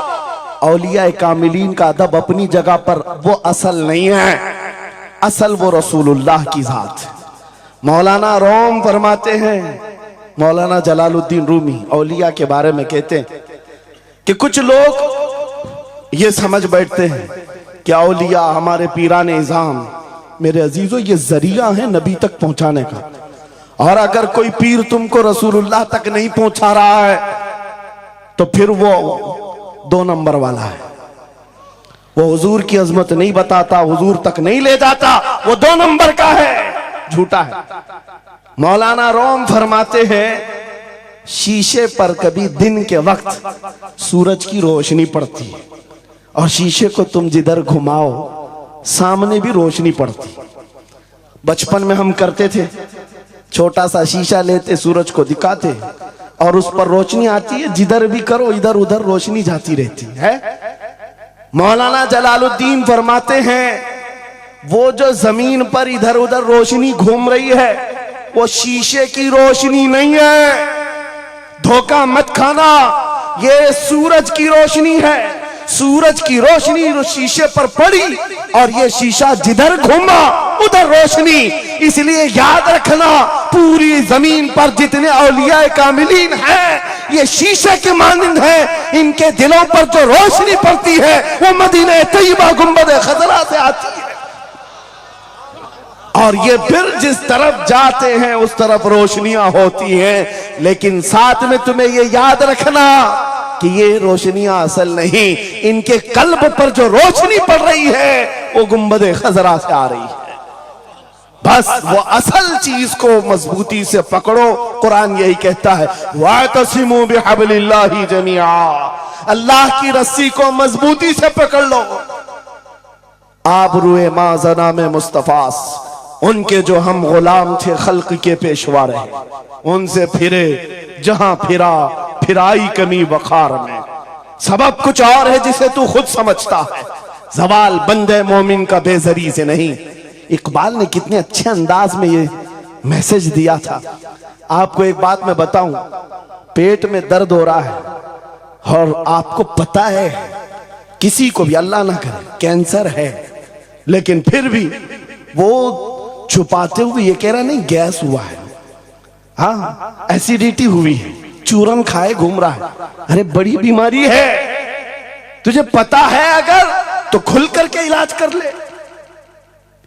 औलिया कामिलीन का अदब अपनी जगह पर, वो असल नहीं है, असल वो रसूलुल्लाह की जात। मौलाना रोम फरमाते हैं, मौलाना जलालुद्दीन रूमी औलिया के बारे में कहते हैं कि कुछ लोग ये समझ बैठते हैं कि औलिया हमारे पीराने इज़ाम, मेरे अजीजों ये जरिया है नबी तक पहुंचाने का। और अगर कोई पीर तुमको रसूलुल्लाह तक नहीं पहुंचा रहा है तो फिर वो 2 नंबर वाला है। वो हुजूर की अजमत नहीं बताता, हुजूर तक नहीं ले जाता, वो 2 नंबर का है, झूठा है। मौलाना रोम फरमाते हैं शीशे पर कभी दिन के वक्त सूरज की रोशनी पड़ती है और शीशे को तुम जिधर घुमाओ सामने भी रोशनी पड़ती। बचपन में हम करते थे, छोटा सा शीशा लेते, सूरज को दिखाते और उस पर रोशनी आती है, जिधर भी करो इधर उधर रोशनी जाती रहती है। मौलाना जलालुद्दीन फरमाते हैं वो जो जमीन पर इधर उधर रोशनी घूम रही है वो शीशे की रोशनी नहीं है, धोखा मत खाना, ये सूरज की रोशनी है। सूरज की रोशनी शीशे पर पड़ी और ये शीशा जिधर घूमा उधर रोशनी। इसलिए याद रखना पूरी जमीन पर जितने औलिया कामिलीन हैं ये शीशे के मानिंद हैं, इनके दिलों पर जो रोशनी पड़ती है वो मदीने तैयबा गुंबद खजरा से आती है और ये फिर जिस तरफ जाते हैं उस तरफ रोशनियां होती हैं। लेकिन साथ में तुम्हें ये याद रखना कि ये रोशनियां असल नहीं, इनके कल्ब पर जो रोशनी पड़ रही है वो गुंबद खजरा से आ रही है। बस वो असल चीज को मजबूती से पकड़ो। कुरान यही कहता है वातसिमू बिहब्लिल्लाहि जमीआ, अल्लाह की रस्सी को मजबूती से पकड़ लो। आबरूए माजना में मुस्तफास, उनके जो हम गुलाम थे खल्क के पेशवा रहे, उनसे फिरे जहां फिरा फिराई कमी वखार में। सबब कुछ और है जिसे तू खुद समझता है, जवाल बंदे मोमिन का बेजरी से नहीं। इकबाल ने कितने अच्छे अंदाज में ये मैसेज दिया था। आपको एक बात मैं बताऊं, पेट में दर्द हो रहा है और आपको पता है किसी को भी अल्लाह ना करे कैंसर है, लेकिन फिर भी वो छुपाते हुए ये कह रहा नहीं गैस हुआ है, हाँ एसिडिटी हुई है, चूरन खाए घूम रहा है। अरे बड़ी बीमारी है, तुझे पता है अगर तो खुल करके इलाज कर ले।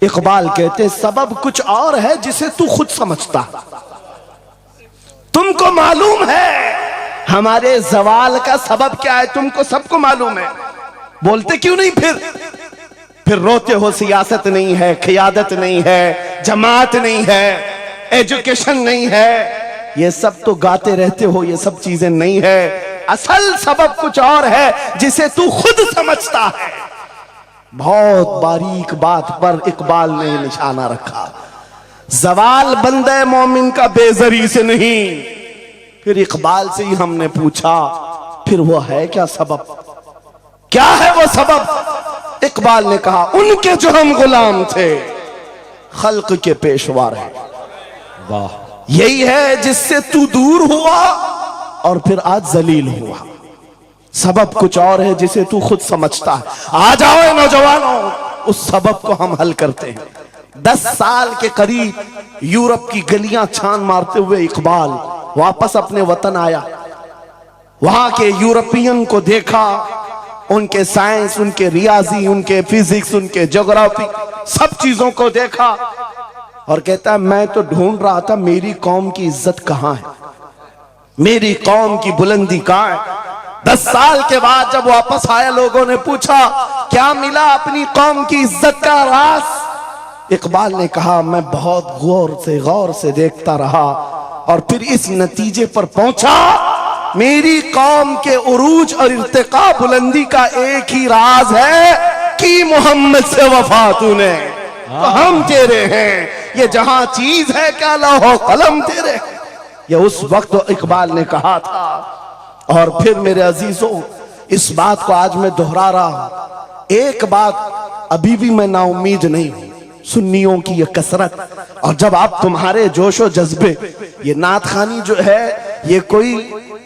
इकबाल कहते सबब कुछ और है जिसे तू खुद समझता। तुमको मालूम है हमारे जवाल का सबब क्या है, तुमको सबको मालूम है, बोलते क्यों नहीं? फिर रोते हो सियासत नहीं है, क़ियादत नहीं है, जमात नहीं है, एजुकेशन नहीं है, ये सब तो गाते रहते हो, ये सब चीजें नहीं है। असल सबब कुछ और है जिसे तू खुद समझता है। बहुत बारीक बात पर इकबाल ने निशाना रखा, जवाल बंदे मोमिन का बेजरी से नहीं। फिर इकबाल से ही हमने पूछा फिर वो है क्या सबब, क्या है वो सबब? इकबाल ने कहा उनके जो हम गुलाम थे खल्क के पेशवा रहे। वाह, यही है जिससे तू दूर हुआ और फिर आज जलील हुआ। सबब कुछ और है जिसे तू खुद समझता है। आ जाओ नौजवानों, उस सबब को हम हल करते हैं। 10 साल के करीब यूरोप की गलियां छान मारते हुए इकबाल वापस अपने वतन आया। वहां के यूरोपियन को देखा, उनके साइंस, उनके रियाजी, उनके फिजिक्स, उनके ज्योग्राफी, सब चीजों को देखा और कहता है मैं तो ढूंढ रहा था मेरी कौम की इज्जत कहां है, मेरी कौम की बुलंदी कहां है। 10 साल के बाद जब वापस आया, लोगों ने पूछा क्या मिला अपनी कौम की इज्जत का राज? इकबाल ने कहा मैं बहुत गौर से देखता रहा और फिर इस नतीजे पर पहुंचा मेरी कौम के उरूज और इर्तिका बुलंदी का एक ही राज है कि मोहम्मद से वफा तूने तो हम तेरे हैं, ये जहां चीज है क्या लौह कलम तेरे। ये उस वक्त इकबाल ने कहा था। और फिर मेरे अजीजों, इस बात को आज मैं दोहरा रहा हूं, एक बात अभी भी मैं नाउम्मीद नहीं हूं, सुन्नियों की ये कसरत। और जब आप तुम्हारे जोशो जज्बे, ये नात खानी जो है ये कोई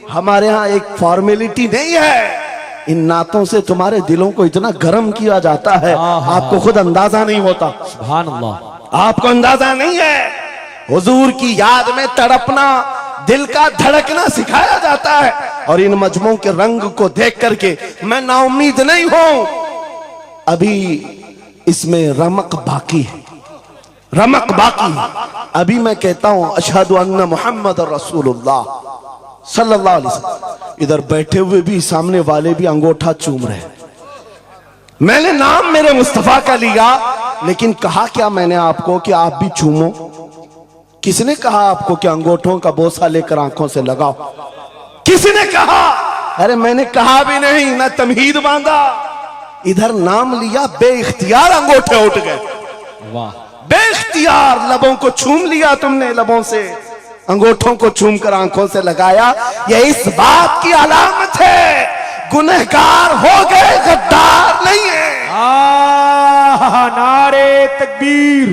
हमारे यहाँ एक फॉर्मेलिटी नहीं है, इन नातों से तुम्हारे दिलों को इतना गर्म किया जाता है आपको खुद अंदाजा नहीं होता। सुभान अल्लाह, आपको अंदाजा नहीं है। हुजूर की याद में तड़पना, दिल का धड़कना सिखाया जाता है। और इन मजमों के रंग को देख करके मैं नाउम्मीद नहीं हूं, अभी इसमें रमक बाकी है, रमक बाकी है। अभी मैं कहता हूं अशहदु अन्ना मुहम्मद रसूलुल्लाह सल्लल्लाहु अलैहि वसल्लम, इधर बैठे हुए भी सामने वाले भी अंगूठा चूम रहे हैं। मैंने नाम मेरे मुस्तफा का लिया, लेकिन कहा क्या मैंने आपको कि आप भी चूमो? किसने कहा आपको कि अंगूठों का बोसा लेकर आंखों से लगाओ? किसने कहा? अरे मैंने कहा भी नहीं, ना तमहीद बांधा, इधर नाम लिया, बेइख्तियार अंगूठे उठ गए। वाह, बेइख्तियार लबों को छूम लिया तुमने, लबों से अंगूठों को छूम कर आंखों से लगाया। यह इस बात की अलामत है गुनहगार हो गए, गद्दार नहीं है। नारे तकबीर,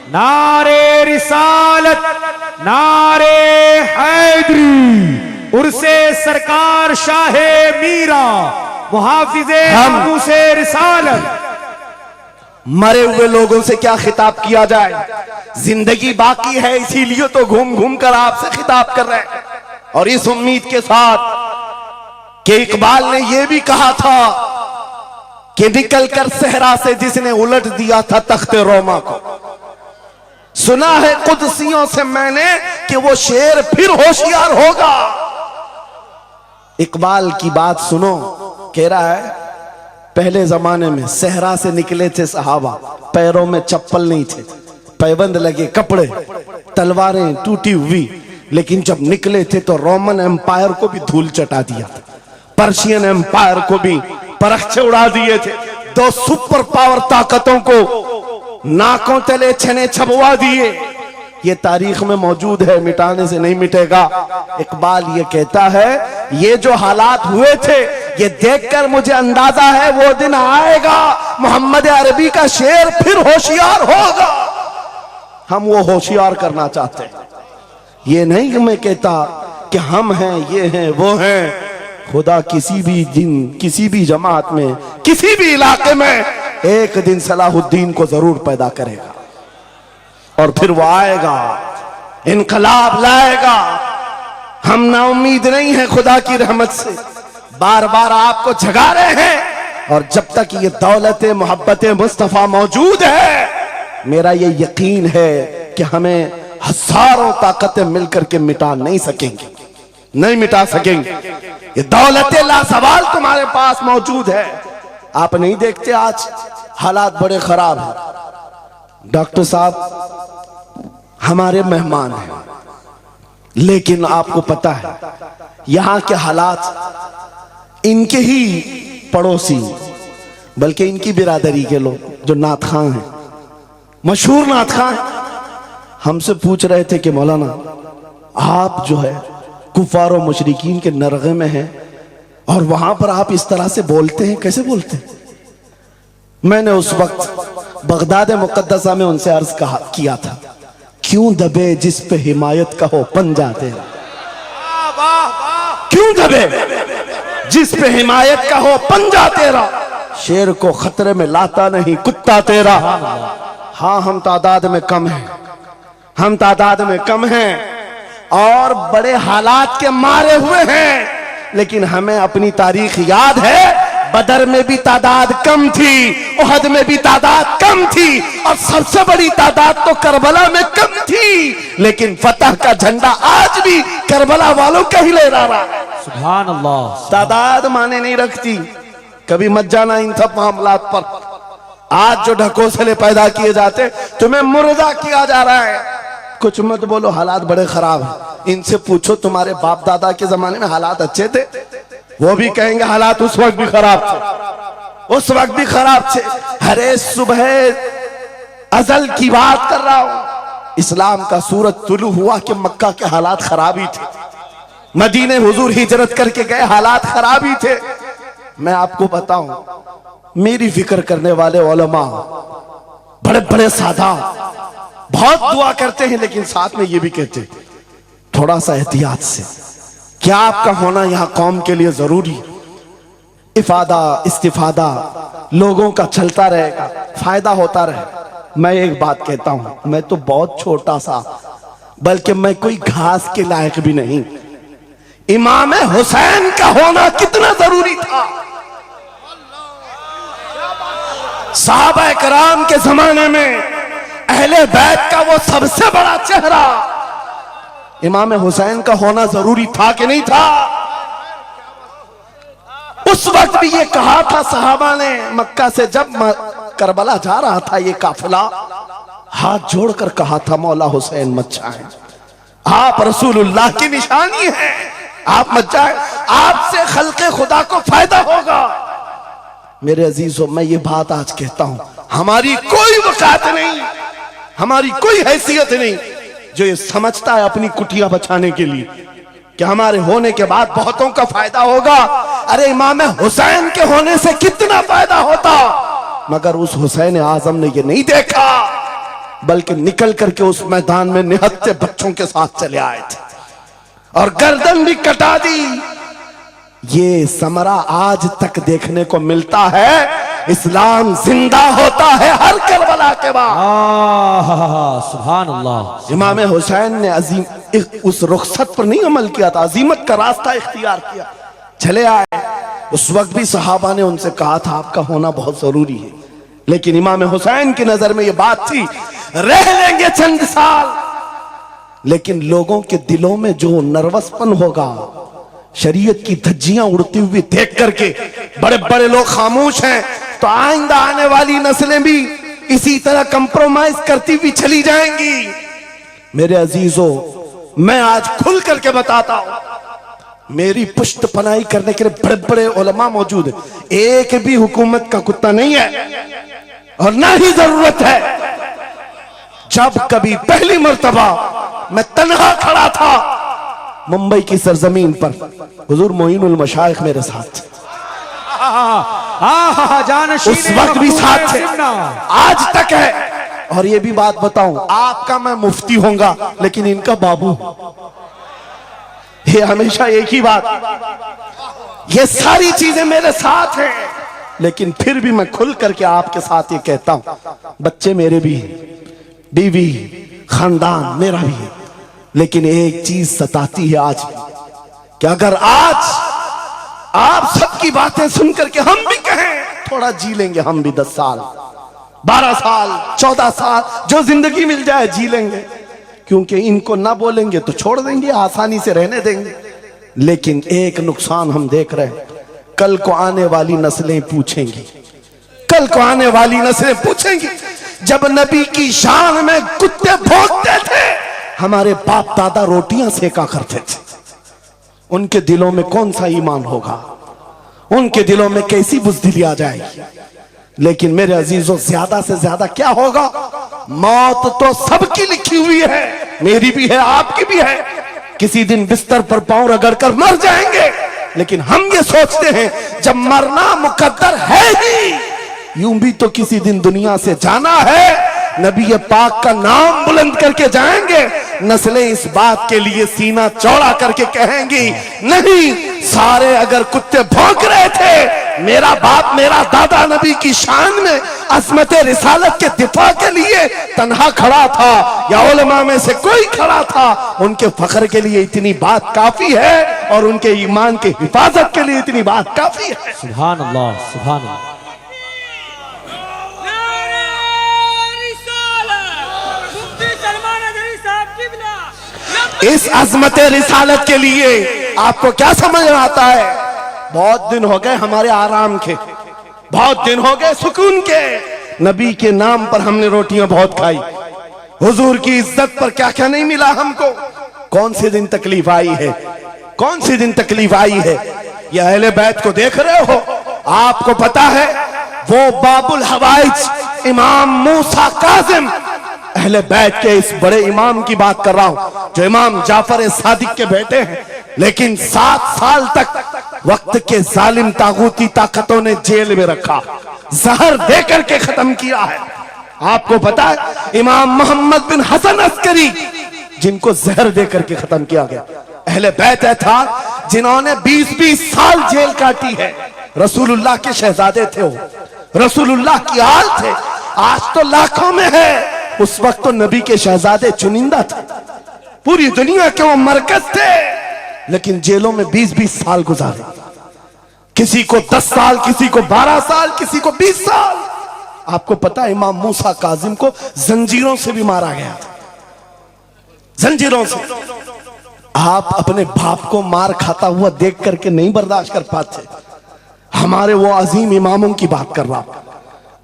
नारे रिसालत, नारे हैदरी, उर्से सरकार शाहे मीरा, मुहाफिजे से रिसालत। मरे हुए लोगों से क्या खिताब किया जाए? जिंदगी बाकी है, इसीलिए तो घूम घूम कर आपसे खिताब कर रहे हैं। और इस उम्मीद के साथ कि इकबाल ने यह भी कहा था कि निकल कर सहरा से जिसने उलट दिया था तख्ते रोमा को, सुना है कुदसियों से मैंने कि वो शेर फिर होशियार होगा। इकबाल की बात सुनो, कह रहा है पहले जमाने में सहरा से निकले थे सहाबा, पैरों में चप्पल नहीं थे, पैबंद लगे कपड़े, तलवारें टूटी हुई, लेकिन जब निकले थे तो रोमन एम्पायर को भी धूल चटा दिया था, पर्शियन एम्पायर को भी परखचे उड़ा दिए थे, दो सुपर पावर ताकतों को नाकों तले छने छबवा दिए। ये तारीख में मौजूद है, मिटाने से नहीं मिटेगा। इकबाल ये कहता है ये जो हालात हुए थे, ये देखकर मुझे अंदाजा है वो दिन आएगा मोहम्मद अरबी का शेर फिर होशियार होगा। हम वो होशियार करना चाहते हैं। ये नहीं कि मैं कहता कि हम हैं, ये हैं, वो हैं। खुदा किसी भी दिन, किसी भी जमात में, किसी भी इलाके में एक दिन सलाहुद्दीन को जरूर पैदा करेगा और फिर वो आएगा, इनकलाब लाएगा। हम नाउम्मीद नहीं है खुदा की रहमत से, बार बार आपको जगा रहे हैं। और जब तक ये दौलत मोहब्बत मुस्तफा मौजूद है, मेरा ये यकीन है कि हमें हजारों ताकतें मिलकर के मिटा नहीं सकेंगे, नहीं मिटा सकेंगे। ये दौलत लासवाल तुम्हारे पास मौजूद है। आप नहीं देखते आज हालात बड़े खराब हैं। डॉक्टर साहब हमारे मेहमान हैं, लेकिन आपको पता है यहां के हालात इनके ही पड़ोसी, बल्कि इनकी बिरादरी के लोग जो नात खां हैं, मशहूर नात खां हैं, हमसे पूछ रहे थे कि मौलाना आप जो है कुफार और मुशरिकीन के नरगे में हैं और वहां पर आप इस तरह से बोलते हैं, कैसे बोलते हैं? मैंने उस वक्त बगदाद मुकद्दसा में उनसे अर्ज किया था, क्यों दबे जिस पे हिमायत का हो पंजा तेरा, क्यों दबे जिस पे हिमायत का हो पंजा तेरा, शेर को खतरे में लाता नहीं कुत्ता तेरा। हाँ हम तादाद में कम हैं, हम तादाद में कम हैं और बड़े हालात के मारे हुए हैं, लेकिन हमें अपनी तारीख याद है। बदर में भी तादाद कम थी, उहद में भी तादाद कम थी, और सबसे बड़ी तादाद तो करबला में कम थी, लेकिन फतह का झंडा आज भी करबला वालों का ही लहरा रहा है। सुभान अल्लाह। तादाद माने नहीं रखती, कभी मत जाना इन सब मामलात पर। आज जो ढकोसले पैदा किए जाते, तुम्हें मुर्दा किया जा रहा है। कुछ मत बोलो, हालात बड़े खराब हैं। इनसे पूछो तुम्हारे बाप दादा के जमाने में हालात अच्छे थे, वो भी कहेंगे हालात उस वक्त भी खराब थे, उस वक्त भी खराब थे। हरे सुबह अजल की बात कर रहा हूं, इस्लाम का सूरज तुलू हुआ कि मक्का के हालात खराब ही थे, मदीने हुजूर हिजरत करके गए, हालात खराब ही थे। मैं आपको बताऊं, मेरी फिक्र करने वाले उलमा बड़े बड़े सादा बहुत दुआ करते हैं, लेकिन साथ में ये भी कहते हैं थोड़ा सा एहतियात से, क्या आपका होना यहां कौम के लिए जरूरी। इफादा इस्तिफादा लोगों का चलता रहेगा, फायदा होता रहे। मैं एक बात कहता हूं, मैं तो बहुत छोटा सा, बल्कि मैं कोई घास के लायक भी नहीं। इमाम हुसैन का होना कितना जरूरी था। सहाबा कराम के जमाने में अहले बैत का वो सबसे बड़ा चेहरा इमाम हुसैन का होना जरूरी था कि नहीं था? उस वक्त भी ये कहा था सहाबा ने, मक्का से जब करबला जा रहा था ये काफिला, हाथ जोड़कर कहा था मौला हुसैन मत जाए, आप रसूलुल्लाह की निशानी है, आप मत जाए, आपसे खल्के खुदा को फायदा होगा। मेरे अजीजों, मैं ये बात आज कहता हूं, हमारी कोई वकात नहीं, हमारी कोई हैसियत नहीं जो ये समझता है अपनी कुटिया बचाने के लिए कि हमारे होने के बाद बहुतों का फायदा होगा। अरे इमाम हुसैन के होने से कितना फायदा होता, मगर उस हुसैन आजम ने ये नहीं देखा, बल्कि निकल करके उस मैदान में निहत्थे बच्चों के साथ चले आए थे और गर्दन भी कटा दी। ये समरा आज तक देखने को मिलता है। इस्लाम जिंदा होता है हर करबला के बाद। सुभान अल्लाह। इमाम हुसैन ने अजीम उस रुखसत पर नहीं अमल किया था, अजीमत का रास्ता इख्तियार किया, चले आए। उस वक्त भी सहाबा ने उनसे कहा था आपका होना बहुत जरूरी है, लेकिन इमाम हुसैन की नजर में यह बात थी रह लेंगे चंद साल, लेकिन लोगों के दिलों में जो नर्वसपन होगा, शरीयत की धज्जियां उड़ती हुई देख करके बड़े बड़े लोग खामोश हैं, तो आइंदा आने वाली नस्लें भी इसी तरह कंप्रोमाइज करती हुई चली जाएंगी। मेरे अजीजों, मैं आज खुल करके बताता हूं, मेरी पुष्ट पनाही करने के लिए बड़े बड़े उलमा मौजूद है, एक भी हुकूमत का कुत्ता नहीं है और ना ही जरूरत है। जब कभी पहली मर्तबा मैं तन्हा खड़ा था मुंबई की सरजमीन पर, हुजूर मोइनुल मशाइख मेरे साथ, उस वक्त भी साथ थे, आज तक है। और ये भी बात बताऊं, आपका मैं मुफ्ती होऊंगा लेकिन इनका बाबू, ये हमेशा एक ही बात, ये सारी चीजें मेरे साथ हैं, लेकिन फिर भी मैं खुल करके आपके साथ ये कहता हूं, बच्चे मेरे भी हैं, बीवी खानदान मेरा भी है, लेकिन एक चीज सताती है आज कि अगर आज आप सबकी बातें सुन करके हम भी कहें थोड़ा जी लेंगे, हम भी 10 साल 12 साल 14 साल जो जिंदगी मिल जाए जी लेंगे, क्योंकि इनको ना बोलेंगे तो छोड़ देंगे, आसानी से रहने देंगे। लेकिन एक नुकसान हम देख रहे हैं, कल को आने वाली नस्लें पूछेंगी, कल को आने वाली नस्लें पूछेंगी, जब नबी की शान में कुत्ते भौंकते थे हमारे बाप दादा रोटियां सेका करते थे, उनके दिलों में कौन सा ईमान होगा, उनके दिलों में कैसी बुज़दिली आ जाएगी। लेकिन मेरे अजीजों, ज्यादा से ज्यादा क्या होगा, मौत तो सबकी लिखी हुई है, मेरी भी है, आपकी भी है, किसी दिन बिस्तर पर पांव रगड़ कर मर जाएंगे। लेकिन हम ये सोचते हैं जब मरना मुकद्दर है ही, यूं भी तो किसी दिन दुनिया से जाना है, नबी पाक का नाम बुलंद करके जाएंगे, नस्लें इस बात के लिए सीना चौड़ा करके कहेंगी, नहीं, सारे अगर कुत्ते भौंक रहे थे, मेरा बाप मेरा दादा नबी की शान में अज़मत रिसालत के दिफा के लिए तन्हा खड़ा था, या उलमा में से कोई खड़ा था, उनके फख्र के लिए इतनी बात काफी है और उनके ईमान के हिफाजत के लिए इतनी बात काफी है। सुभान अल्लाह, सुभान अल्लाह। इस अजमत रिसालत के लिए आपको क्या समझ में आता है, बहुत दिन हो गए हमारे आराम के, बहुत दिन हो गए सुकून के, नबी के नाम पर हमने रोटियां बहुत खाई, हुजूर की इज्जत पर क्या क्या नहीं मिला हमको। कौन से दिन तकलीफ आई है, कौन से दिन तकलीफ आई है, ये अहले बैत को देख रहे हो, आपको पता है वो बाबुल हवाइज इमाम मूसा काजिम, अहले बैत के इस बड़े इमाम की बात कर रहा हूं जो इमाम जाफर सादिक के बेटे हैं, लेकिन 7 साल तक वक्त के जालिम तागूती ताकतों ने जेल में रखा, जहर देकर के खत्म किया है। आपको पता है इमाम मोहम्मद बिन हसन अस्करी, जिनको जहर देकर के खत्म किया गया, अहले बैत था जिन्होंने 20-20 साल जेल काटी है। रसूलुल्लाह के शहजादे थे वो, रसूलुल्लाह की आल थे, आज तो लाखों में है, उस वक्त तो नबी के शहजादे चुनिंदा थे, पूरी दुनिया के वो मरकज थे, लेकिन जेलों में 20-20 साल गुजारे, किसी को 10 साल, किसी को 12 साल, किसी को 20 साल। आपको पता है इमाम मूसा काजिम को जंजीरों से भी मारा गया था, जंजीरों से। आप अपने बाप को मार खाता हुआ देख करके नहीं बर्दाश्त कर पाते। हमारे वो अजीम इमामों की बात कर रहा हूं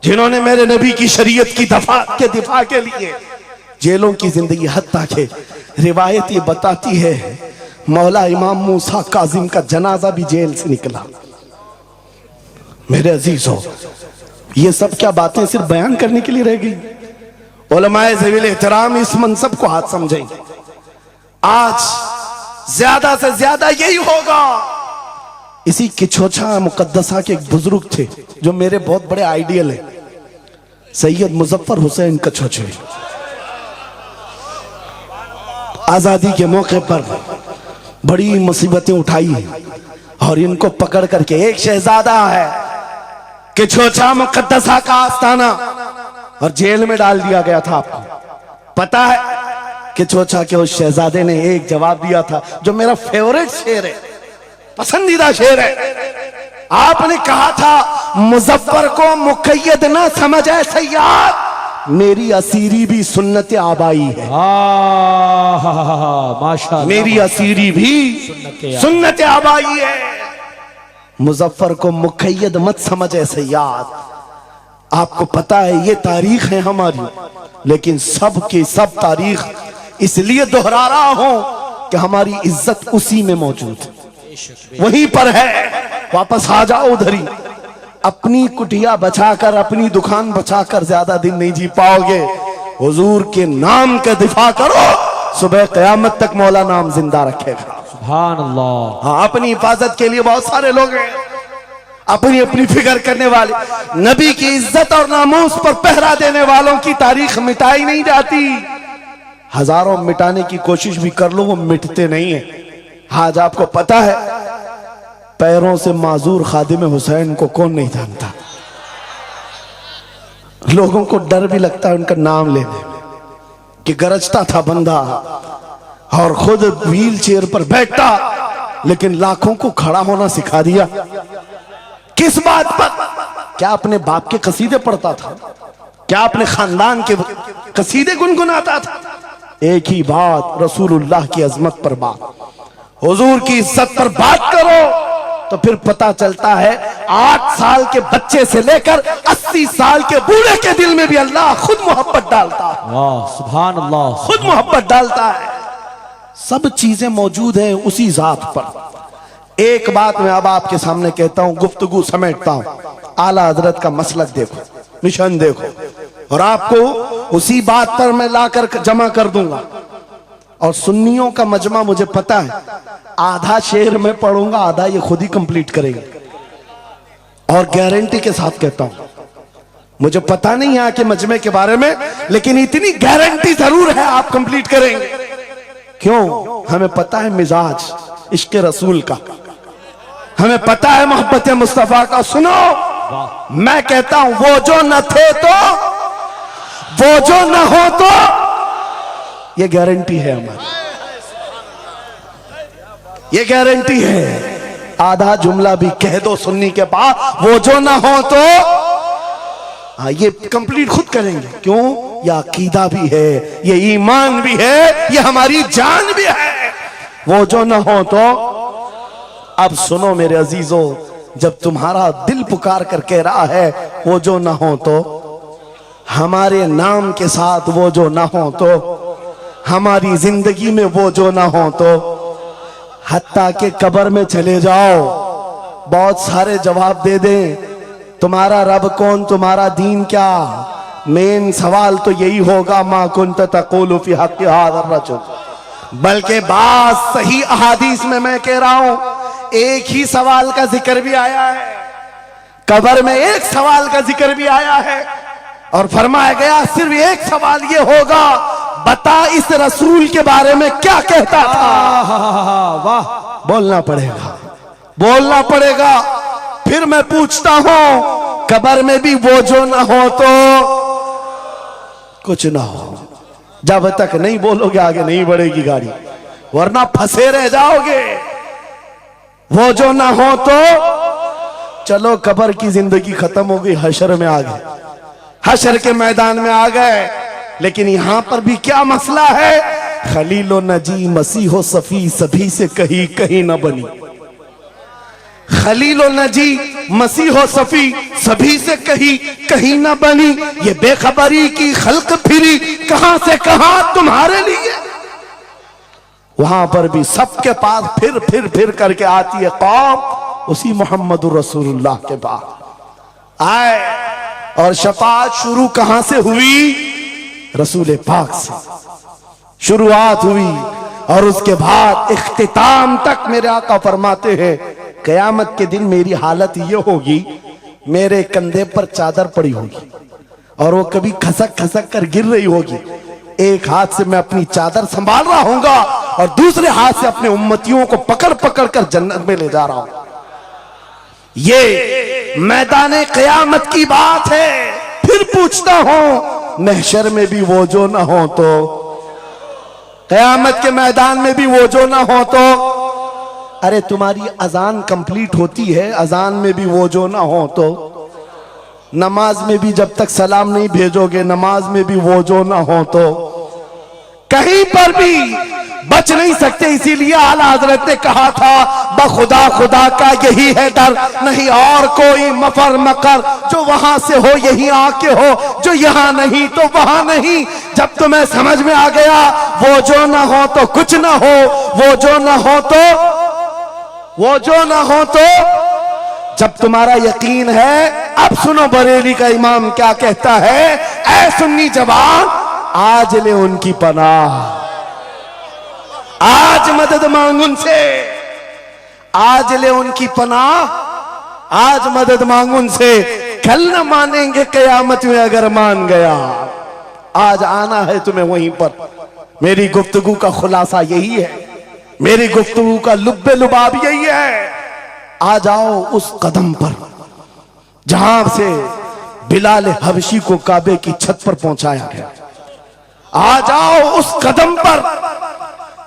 जिन्होंने मेरे नबी की शरीयत की दिफा के लिए जेलों की जिंदगी, हत्ता के रिवायत ये बताती है मौला इमाम मूसा काजिम का जनाजा भी जेल से निकला। मेरे अजीजों, ये सब क्या बातें सिर्फ बयान करने के लिए रह गई? उलमाए ज़वील एहतराम इस मनसब को हाथ समझेंगे। आज ज्यादा से ज्यादा यही होगा। इसी किछोछा मुकद्दसा के एक बुजुर्ग थे जो मेरे बहुत बड़े आइडियल है, सैयद मुजफ्फर हुसैन कछोछे। आजादी के मौके पर बड़ी मुसीबतें उठाई और इनको पकड़ करके, एक शहजादा है किछोछा मुकद्दसा का आस्थाना, और जेल में डाल दिया गया था। आपको पता है किछोछा के उस शहजादे ने एक जवाब दिया था जो मेरा फेवरेट शेर है, पसंदीदा शेर है। आपने कहा था मुजफ्फर को मुकय्यद ना समझ ऐ सैयद, मेरी असीरी भी सुन्नत आबाई है। माशाअल्लाह, मेरी असीरी भी सुन्नत आबाई है। मुजफ्फर को मुकय्यद मत समझ ऐ सैयद। आपको पता है ये तारीख है हमारी, लेकिन सब की सब तारीख इसलिए दोहरा रहा हूं कि हमारी इज्जत उसी में मौजूद है, वहीं पर है। वापस आ जाओ उधर ही। अपनी कुटिया बचाकर, अपनी दुकान बचाकर ज्यादा दिन नहीं जी पाओगे। हुजूर के नाम का दिफा करो, सुबह क़यामत तक मौला नाम जिंदा रखेगा। सुभान अल्लाह। हाँ, अपनी हिफाजत के लिए बहुत सारे लोग हैं, अपनी अपनी फिक्र करने वाले। नबी की इज्जत और नामूस पर पहरा देने वालों की तारीख मिटाई नहीं जाती। हजारों मिटाने की कोशिश भी कर लो, वो मिटते नहीं है। आज आपको पता है पैरों से माजूर खादिम हुसैन को कौन नहीं जानता। लोगों को डर भी लगता है उनका नाम लेने में कि गरजता था बंदा और खुद व्हील चेयर पर बैठता, लेकिन लाखों को खड़ा होना सिखा दिया। किस बात पर? क्या अपने बाप के कसीदे पढ़ता था? क्या अपने खानदान के कसीदे गुनगुनाता था? एक ही बात, रसूलुल्लाह की अजमत पर बात, हुजूर की इज्जत पर बात करो तो फिर पता चलता है 8 साल के बच्चे से लेकर 80 साल के बूढ़े के दिल में भी अल्लाह खुद मोहब्बत डालता है। वाह, सुभान अल्लाह, खुद मोहब्बत डालता है। सब चीजें मौजूद हैं उसी जात पर। एक बात मैं अब आपके सामने कहता हूं, गुफ्तगू समेटता हूं। आला हजरत का मसलक देखो, मिशन देखो, और आपको उसी बात पर मैं लाकर जमा कर दूंगा। और सुन्नियों का मजमा मुझे पता है, आधा शेर मैं पढ़ूंगा, आधा ये खुद ही कंप्लीट करेंगे। और गारंटी के साथ कहता हूं, मुझे पता नहीं है कि मजमे के बारे में, लेकिन इतनी गारंटी जरूर है आप कंप्लीट करेंगे। क्यों? हमें पता है मिजाज इश्क रसूल का, हमें पता है मोहब्बत मुस्तफा का। सुनो, मैं कहता हूं वो जो न थे तो, वो जो न हो तो, ये गारंटी है हमारी, ये गारंटी है। आधा जुमला भी कह दो सुन्नी के बाद, वो जो ना हो तो, हाँ ये कंप्लीट खुद करेंगे। क्यों? ये अकीदा भी है, ये ईमान भी है, ये हमारी जान भी है। वो जो ना हो तो। अब सुनो मेरे अजीजों, जब तुम्हारा दिल पुकार कर कह रहा है वो जो ना हो तो, हमारे नाम के साथ वो जो ना हो तो, हमारी जिंदगी में वो जो ना हो तो, हत्ता के कब्र में चले जाओ, बहुत सारे जवाब दे दें तुम्हारा रब कौन, तुम्हारा दीन क्या। मेन सवाल तो यही होगा, मा कुंत तक़ूलु फी हक़्क़ि हाज़ा रजुल। बल्कि बात सही अहादीस में मैं कह रहा हूं, एक ही सवाल का जिक्र भी आया है, कब्र में एक सवाल का जिक्र भी आया है, और फरमाया गया सिर्फ एक सवाल ये होगा, बता इस रसूल के बारे में क्या कहता था। वाह, बोलना पड़ेगा, बोलना पड़ेगा। फिर मैं पूछता हूं, कब्र में भी वो जो ना हो तो कुछ ना हो। जब तक नहीं बोलोगे आगे नहीं बढ़ेगी गाड़ी, वरना फंसे रह जाओगे। वो जो ना हो तो, चलो कब्र की जिंदगी खत्म हो गई, हशर में आ गए। हशर के मैदान में आ गए। लेकिन यहां पर भी क्या मसला है? खलीलो नजी मसीहो सफी सभी से कहीं कहीं न बनी। खलीलो नजी मसीहो सफी सभी से कहीं कहीं न बनी। ये बेखबरी की खल्क फिरी कहां से कहां तुम्हारे लिए। वहां पर भी सबके पास फिर करके आती है कौम उसी मोहम्मद रसूलुल्लाह के पास आए। और शफाअत शुरू कहां से हुई? रसूल पाक से शुरुआत हुई। और उसके बाद इख्तिताम तक मेरे आका फरमाते हैं कयामत के दिन मेरी हालत ये होगी, मेरे कंधे पर चादर पड़ी होगी और वो कभी खसक खसक कर गिर रही होगी। एक हाथ से मैं अपनी चादर संभाल रहा हूंगा और दूसरे हाथ से अपने उम्मतियों को पकड़ पकड़ कर जन्नत में ले जा रहा हूं। ये मैदान कयामत की बात है। फिर पूछता हूं महशर में भी वो जो ना हो तो, कयामत के मैदान में भी वो जो ना हो तो। अरे तुम्हारी अजान कंप्लीट होती है, अजान में भी वो जो ना हो तो। नमाज में भी जब तक सलाम नहीं भेजोगे, नमाज में भी वो जो ना हो तो कहीं पर भी बच नहीं सकते। इसीलिए आला हजरत ने कहा था बखुदा खुदा का यही है डर, नहीं और कोई मफर मकर। जो वहां से हो यही आके हो, जो यहां नहीं तो वहां नहीं। जब तुम्हें समझ में आ गया वो जो ना हो तो कुछ ना हो, वो जो ना हो तो, वो जो ना हो तो, जब तुम्हारा यकीन है। अब सुनो बरेली का इमाम क्या कहता है, ऐ सुन्नी जवान आज ले उनकी पनाह, आज मदद मांग उनसे, आज ले उनकी पनाह, आज मदद मांग उनसे। कल न मानेंगे कयामत में अगर मान गया। आज आना है तुम्हें वहीं पर। मेरी गुफ्तगू का खुलासा यही है, मेरी गुफ्तगू का लुब्बे लुबाब यही है। आ जाओ उस कदम पर जहां से बिलाल हबशी को काबे की छत पर पहुंचाया गया। आ जाओ उस कदम पर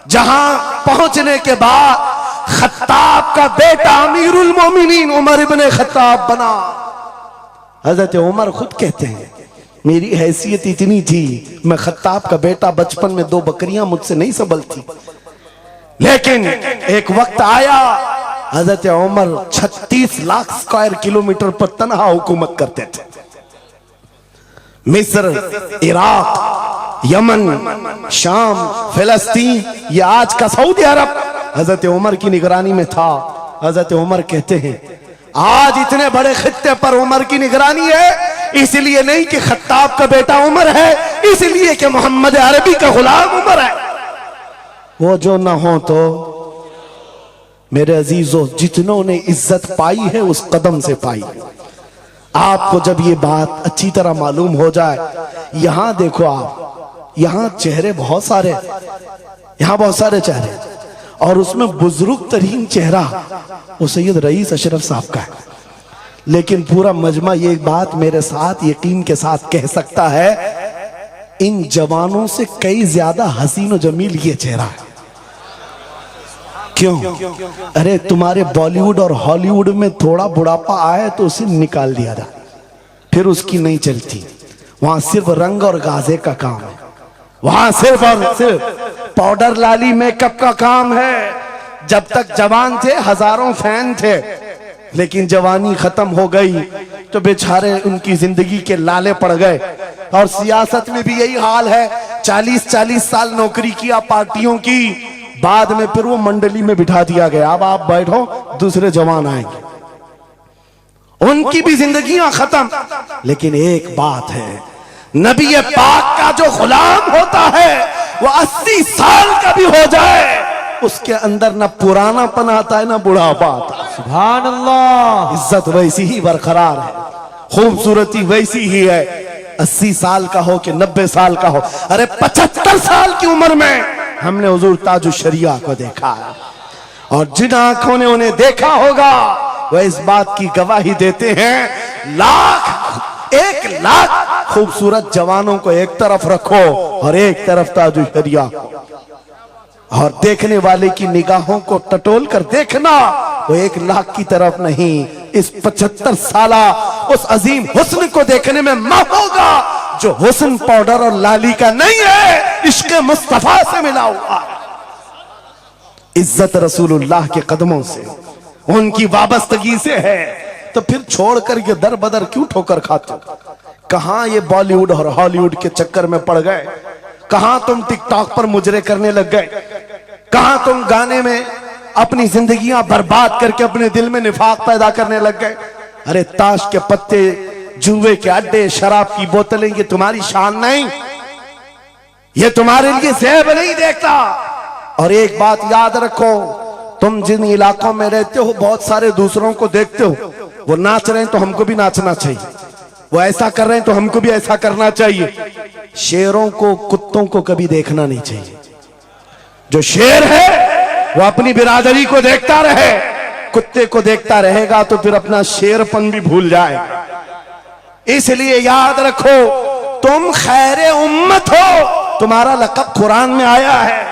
जहां पहुंचने के बाद खत्ताब का बेटा अमीरुल मोमिनीन उमर इब्ने खत्ताब बना। हजरत उमर खुद कहते हैं मेरी हैसियत इतनी थी, मैं खत्ताब का बेटा, बचपन में 2 बकरियां मुझसे नहीं संभलती। लेकिन एक वक्त आया हजरत उमर 36 लाख स्क्वायर किलोमीटर पर तनहा हुकूमत करते थे। मिस्र, इराक, यमन, शाम, फिलिस्तीन, ये आज का सऊदी अरब हजरत उमर की निगरानी में था। हजरत उमर कहते हैं आज इतने बड़े खित्ते पर उमर की निगरानी है, इसलिए नहीं कि खत्ताब का बेटा उमर है, इसलिए कि मोहम्मद अरबी का गुलाम उमर है। वो जो ना हो तो मेरे अजीजों, जितनों ने इज्जत पाई है उस कदम से पाई। आपको जब ये बात अच्छी तरह मालूम हो जाए, यहां देखो आप, यहां चेहरे बहुत सारे, यहां बहुत सारे चेहरे, और उसमें बुजुर्ग तरीन चेहरा वो सैयद रईस अशरफ साहब का है। लेकिन पूरा मजमा ये बात मेरे साथ यकीन के साथ कह सकता है, इन जवानों से कई ज्यादा हसीन और जमील ये चेहरा है। क्यों? अरे तुम्हारे बॉलीवुड और हॉलीवुड में थोड़ा बुढ़ापा आए तो उसे निकाल दिया जाए, फिर उसकी नहीं चलती। वहां सिर्फ रंग और गाजे का काम है, वहां सिर्फ और सिर्फ पाउडर लाली मेकअप का काम है। जब तक जवान थे हजारों फैन थे, लेकिन जवानी खत्म हो गई तो बेचारे उनकी जिंदगी के लाले पड़ गए। और सियासत में भी यही हाल है। 40-40 साल नौकरी किया पार्टियों की, बाद में फिर वो मंडली में बिठा दिया गया, अब आप बैठो दूसरे जवान आएंगे, उनकी भी जिंदगियां खत्म। लेकिन एक बात है, नबी पाक का जो गुलाम होता है वो 80 साल का भी हो जाए, उसके अंदर ना पुरानापन आता है ना बुढ़ापा आता है। सुभान अल्लाह। इज्जत वैसी ही बरकरार है, खूबसूरती वैसी ही है। 80 साल का हो कि 90 साल का हो। अरे 75 साल की उम्र में हमने हुजूर ताजुश शरिया को देखा है, और जिन आंखों ने उन्हें देखा होगा वह इस बात की गवाही देते हैं। 1 लाख खूबसूरत जवानों को एक तरफ रखो और एक तरफ ताजुश शरिया, और देखने वाले की निगाहों को टटोल कर देखना, वो 1 लाख की तरफ नहीं, इस 75 साला उस अजीम हुस्न को देखने में मां होगा जो हुस्न पाउडर और लाली का नहीं है, इश्क मुस्तफा से मिला हुआ। इज्जत रसूलुल्लाह के कदमों से, उनकी वाबस्तगी से है। तो फिर छोड़ कर ये दर बदर क्यों ठोकर खाते हो? कहां ये बॉलीवुड और हॉलीवुड के चक्कर में पड़ गए? कहां तुम टिकटॉक पर मुजरे करने लग गए? कहां तुम गाने में अपनी जिंदगियां बर्बाद करके अपने दिल में निफाक पैदा करने लग गए? अरे ताश के पत्ते, जुए के अड्डे, शराब की बोतलें, ये तुम्हारी शान नहीं, ये तुम्हारे लिए ज़ेब नहीं देखता। और एक बात याद रखो, तुम जिन इलाकों में रहते हो बहुत सारे दूसरों को देखते हो, वो नाच रहे हैं तो हमको भी नाचना चाहिए, वो ऐसा कर रहे हैं तो हमको भी ऐसा करना चाहिए। शेरों को, कुत्तों को कभी देखना नहीं चाहिए। जो शेर है वो अपनी बिरादरी को देखता रहे, कुत्ते को देखता रहेगा तो फिर अपना शेरपन भी भूल जाएगा। इसलिए याद रखो, तुम खैरे उम्मत हो, तुम्हारा लक़ब कुरान में आया है।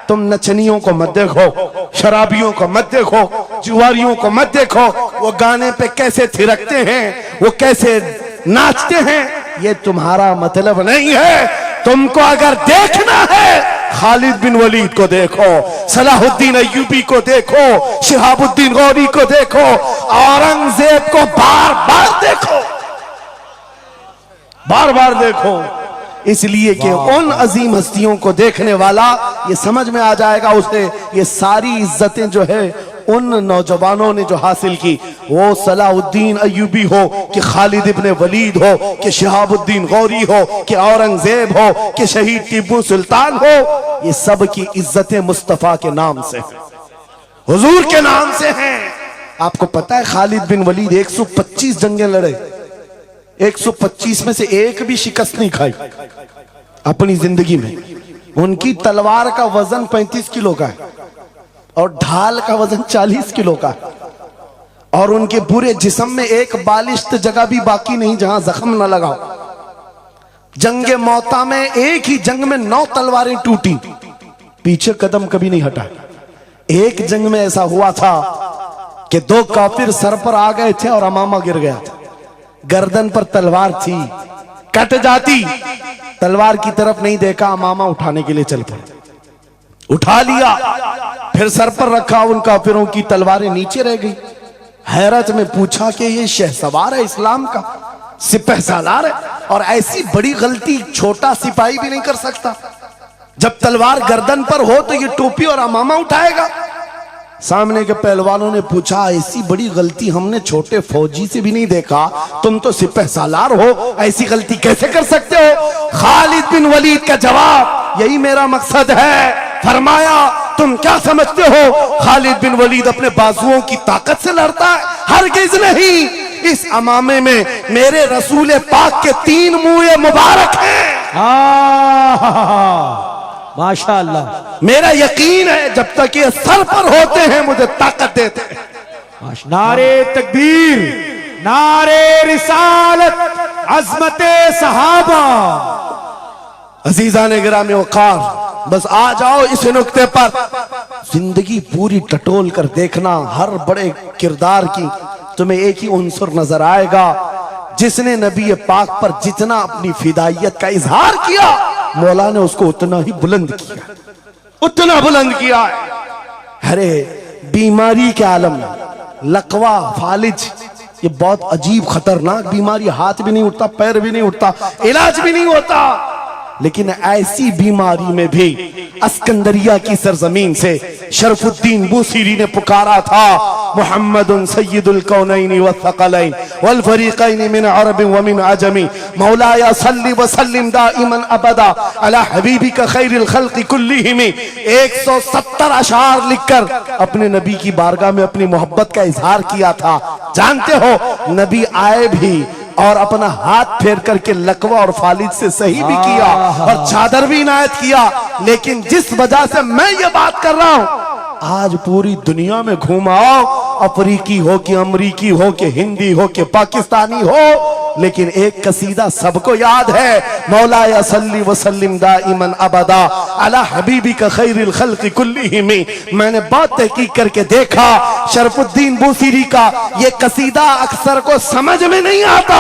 तुम नचनियों को मत देखो, शराबियों को मत देखो, जुआरियों को मत देखो, वो गाने पे कैसे थिरकते हैं, वो कैसे नाचते हैं, ये तुम्हारा मतलब नहीं है। तुमको अगर देखना है, खालिद बिन वलीद को देखो, सलाहुद्दीन अय्यूबी को देखो, शिहाबुद्दीन गौरी को देखो, औरंगजेब को बार बार देखो, बार बार देखो। इसलिए कि उन अजीम हस्तियों को देखने वाला ये समझ में आ जाएगा उसे, ये सारी इज्जतें जो है उन नौजवानों ने जो हासिल की, वो सलाहुद्दीन अय्यूबी हो कि खालिद इब्ने वलीद हो कि शिहाबुद्दीन गौरी हो कि औरंगजेब हो कि शहीद टीपू सुल्तान हो, ये सब की इज्जतें मुस्तफा के नाम से, हुजूर के नाम से हैं। आपको पता है खालिद बिन वलीद 125 जंगें लड़े, 125 में से एक भी शिकस्त नहीं खाई अपनी जिंदगी में। उनकी तलवार का वजन 35 किलो का है और ढाल का वजन 40 किलो का है, और उनके पूरे जिस्म में एक बालिश्त जगह भी बाकी नहीं जहां जख्म न लगा। जंगे मौता में एक ही जंग में 9 तलवारें टूटी, पीछे कदम कभी नहीं हटा। एक जंग में ऐसा हुआ था कि 2 काफिर सर पर आ गए थे और अमामा गिर गया था, गर्दन पर तलवार थी, कट जाती, तलवार की तरफ नहीं देखा, अमामा उठाने के लिए चल पड़े, उठा लिया, फिर सर पर रखा, उन काफिरों की तलवारें नीचे रह गई। हैरत में पूछा कि ये शहसवार है इस्लाम का, सिपह सालार है, और ऐसी बड़ी गलती छोटा सिपाही भी नहीं कर सकता। जब तलवार गर्दन पर हो तो ये टोपी और अमामा उठाएगा। सामने के पहलवानों ने पूछा, ऐसी बड़ी गलती हमने छोटे फौजी से भी नहीं देखा, तुम तो सिपह सालार हो, ऐसी गलती कैसे कर सकते हो? खालिद बिन वलीद का जवाब, यही मेरा मकसद है। फरमाया, तुम क्या समझते हो खालिद बिन वलीद अपने बाजुओं की ताकत से लड़ता है? हरगिज नहीं। इस अमामे में मेरे रसूल पाक के 3 मुंह मुबारक हैं। माशाअल्लाह, मेरा यकीन है जब तक ये सर पर होते हैं मुझे ताकत देते हैं। नारे तकबीर, नारे रिसालत, अजमते सहाबा। अजीजा ने गिरामी वकार, बस आ जाओ इस नुक्ते पर, जिंदगी पूरी टटोल कर देखना, हर बड़े किरदार की तुम्हें एक ही उन्सुर नजर आएगा, जिसने नबी पाक पर जितना अपनी फिदायत का इजहार किया, मौला ने उसको उतना ही बुलंद किया, उतना बुलंद किया। अरे बीमारी के आलम में लकवा, फालिज, ये बहुत अजीब खतरनाक बीमारी, हाथ भी नहीं उठता, पैर भी नहीं उठता, इलाज भी नहीं होता। लेकिन ऐसी बीमारी में भी अस्कंदरिया की सरजमीन से शरफुद्दीन बूसीरी ने पुकारा था, मुहम्मदुन सय्यिदुल कौनैनि वस्सक़लैन वल फरीक़ैनि मिन अरब व मिन अजमी, मौलाया सल्लि व सल्लिम दाइमन अबदा अला हबीबिका खैरिल खल्क़ि कुल्लिहिम। 170 अशार लिखकर अपने नबी की बारगाह में अपनी मोहब्बत का इजहार किया था। जानते हो, नबी आए भी और अपना हाथ फेर करके लकवा और फालिद से सही भी किया और चादर भी इनायत किया। लेकिन जिस वजह से मैं ये बात कर रहा हूं, आज पूरी दुनिया में घूमाओ, अफ्रीकी हो कि अमरीकी हो कि हिंदी हो कि पाकिस्तानी हो, लेकिन एक कसीदा सबको याद है, मौला या सल्ली वसल्लिम दाइमन अबदा अला हबीबी का खैरिल खल्क़ि कुल्लिहिम। मैंने बहुत तहकीक करके देखा, शरफुद्दीन बूसीरी का ये कसीदा अक्सर को समझ में नहीं आता,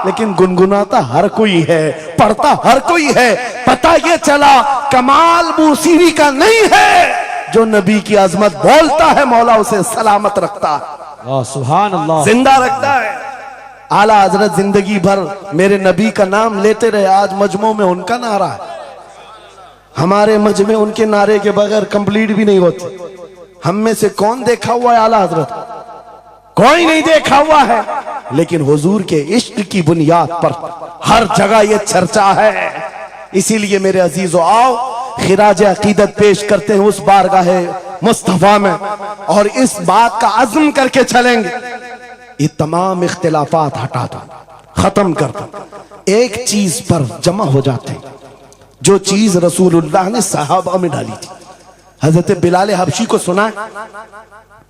लेकिन गुनगुनाता हर कोई है, पढ़ता हर कोई है। पता ये चला कमाल बूसीरी का नहीं है, जो नबी की अजमत बोलता है मौला उसे सलामत रखता है, सुभान अल्लाह, जिंदा रखता है। आला हजरत जिंदगी भर मेरे नबी का नाम लेते रहे, आज मजमों में उनका नारा है। हमारे मजमे उनके नारे के बगैर कंप्लीट भी नहीं होते। हम में से कौन देखा हुआ है आला हजरत? कोई नहीं देखा हुआ है, लेकिन हुजूर के इश्क की बुनियाद पर हर जगह ये चर्चा है। इसीलिए मेरे अजीजों, आओ खिराज अकीदत पेश करते हैं उस बारगाहे मुस्तफा में, और इस बात का अज़्म करके चलेंगे, ये तमाम इख्तिलाफात हटा दो, खत्म कर दो, एक चीज पर जमा हो जाते हैं, जो चीज रसूलुल्लाह ने सहाबा में डाली थी। हजरत बिलाल हबशी को सुना है?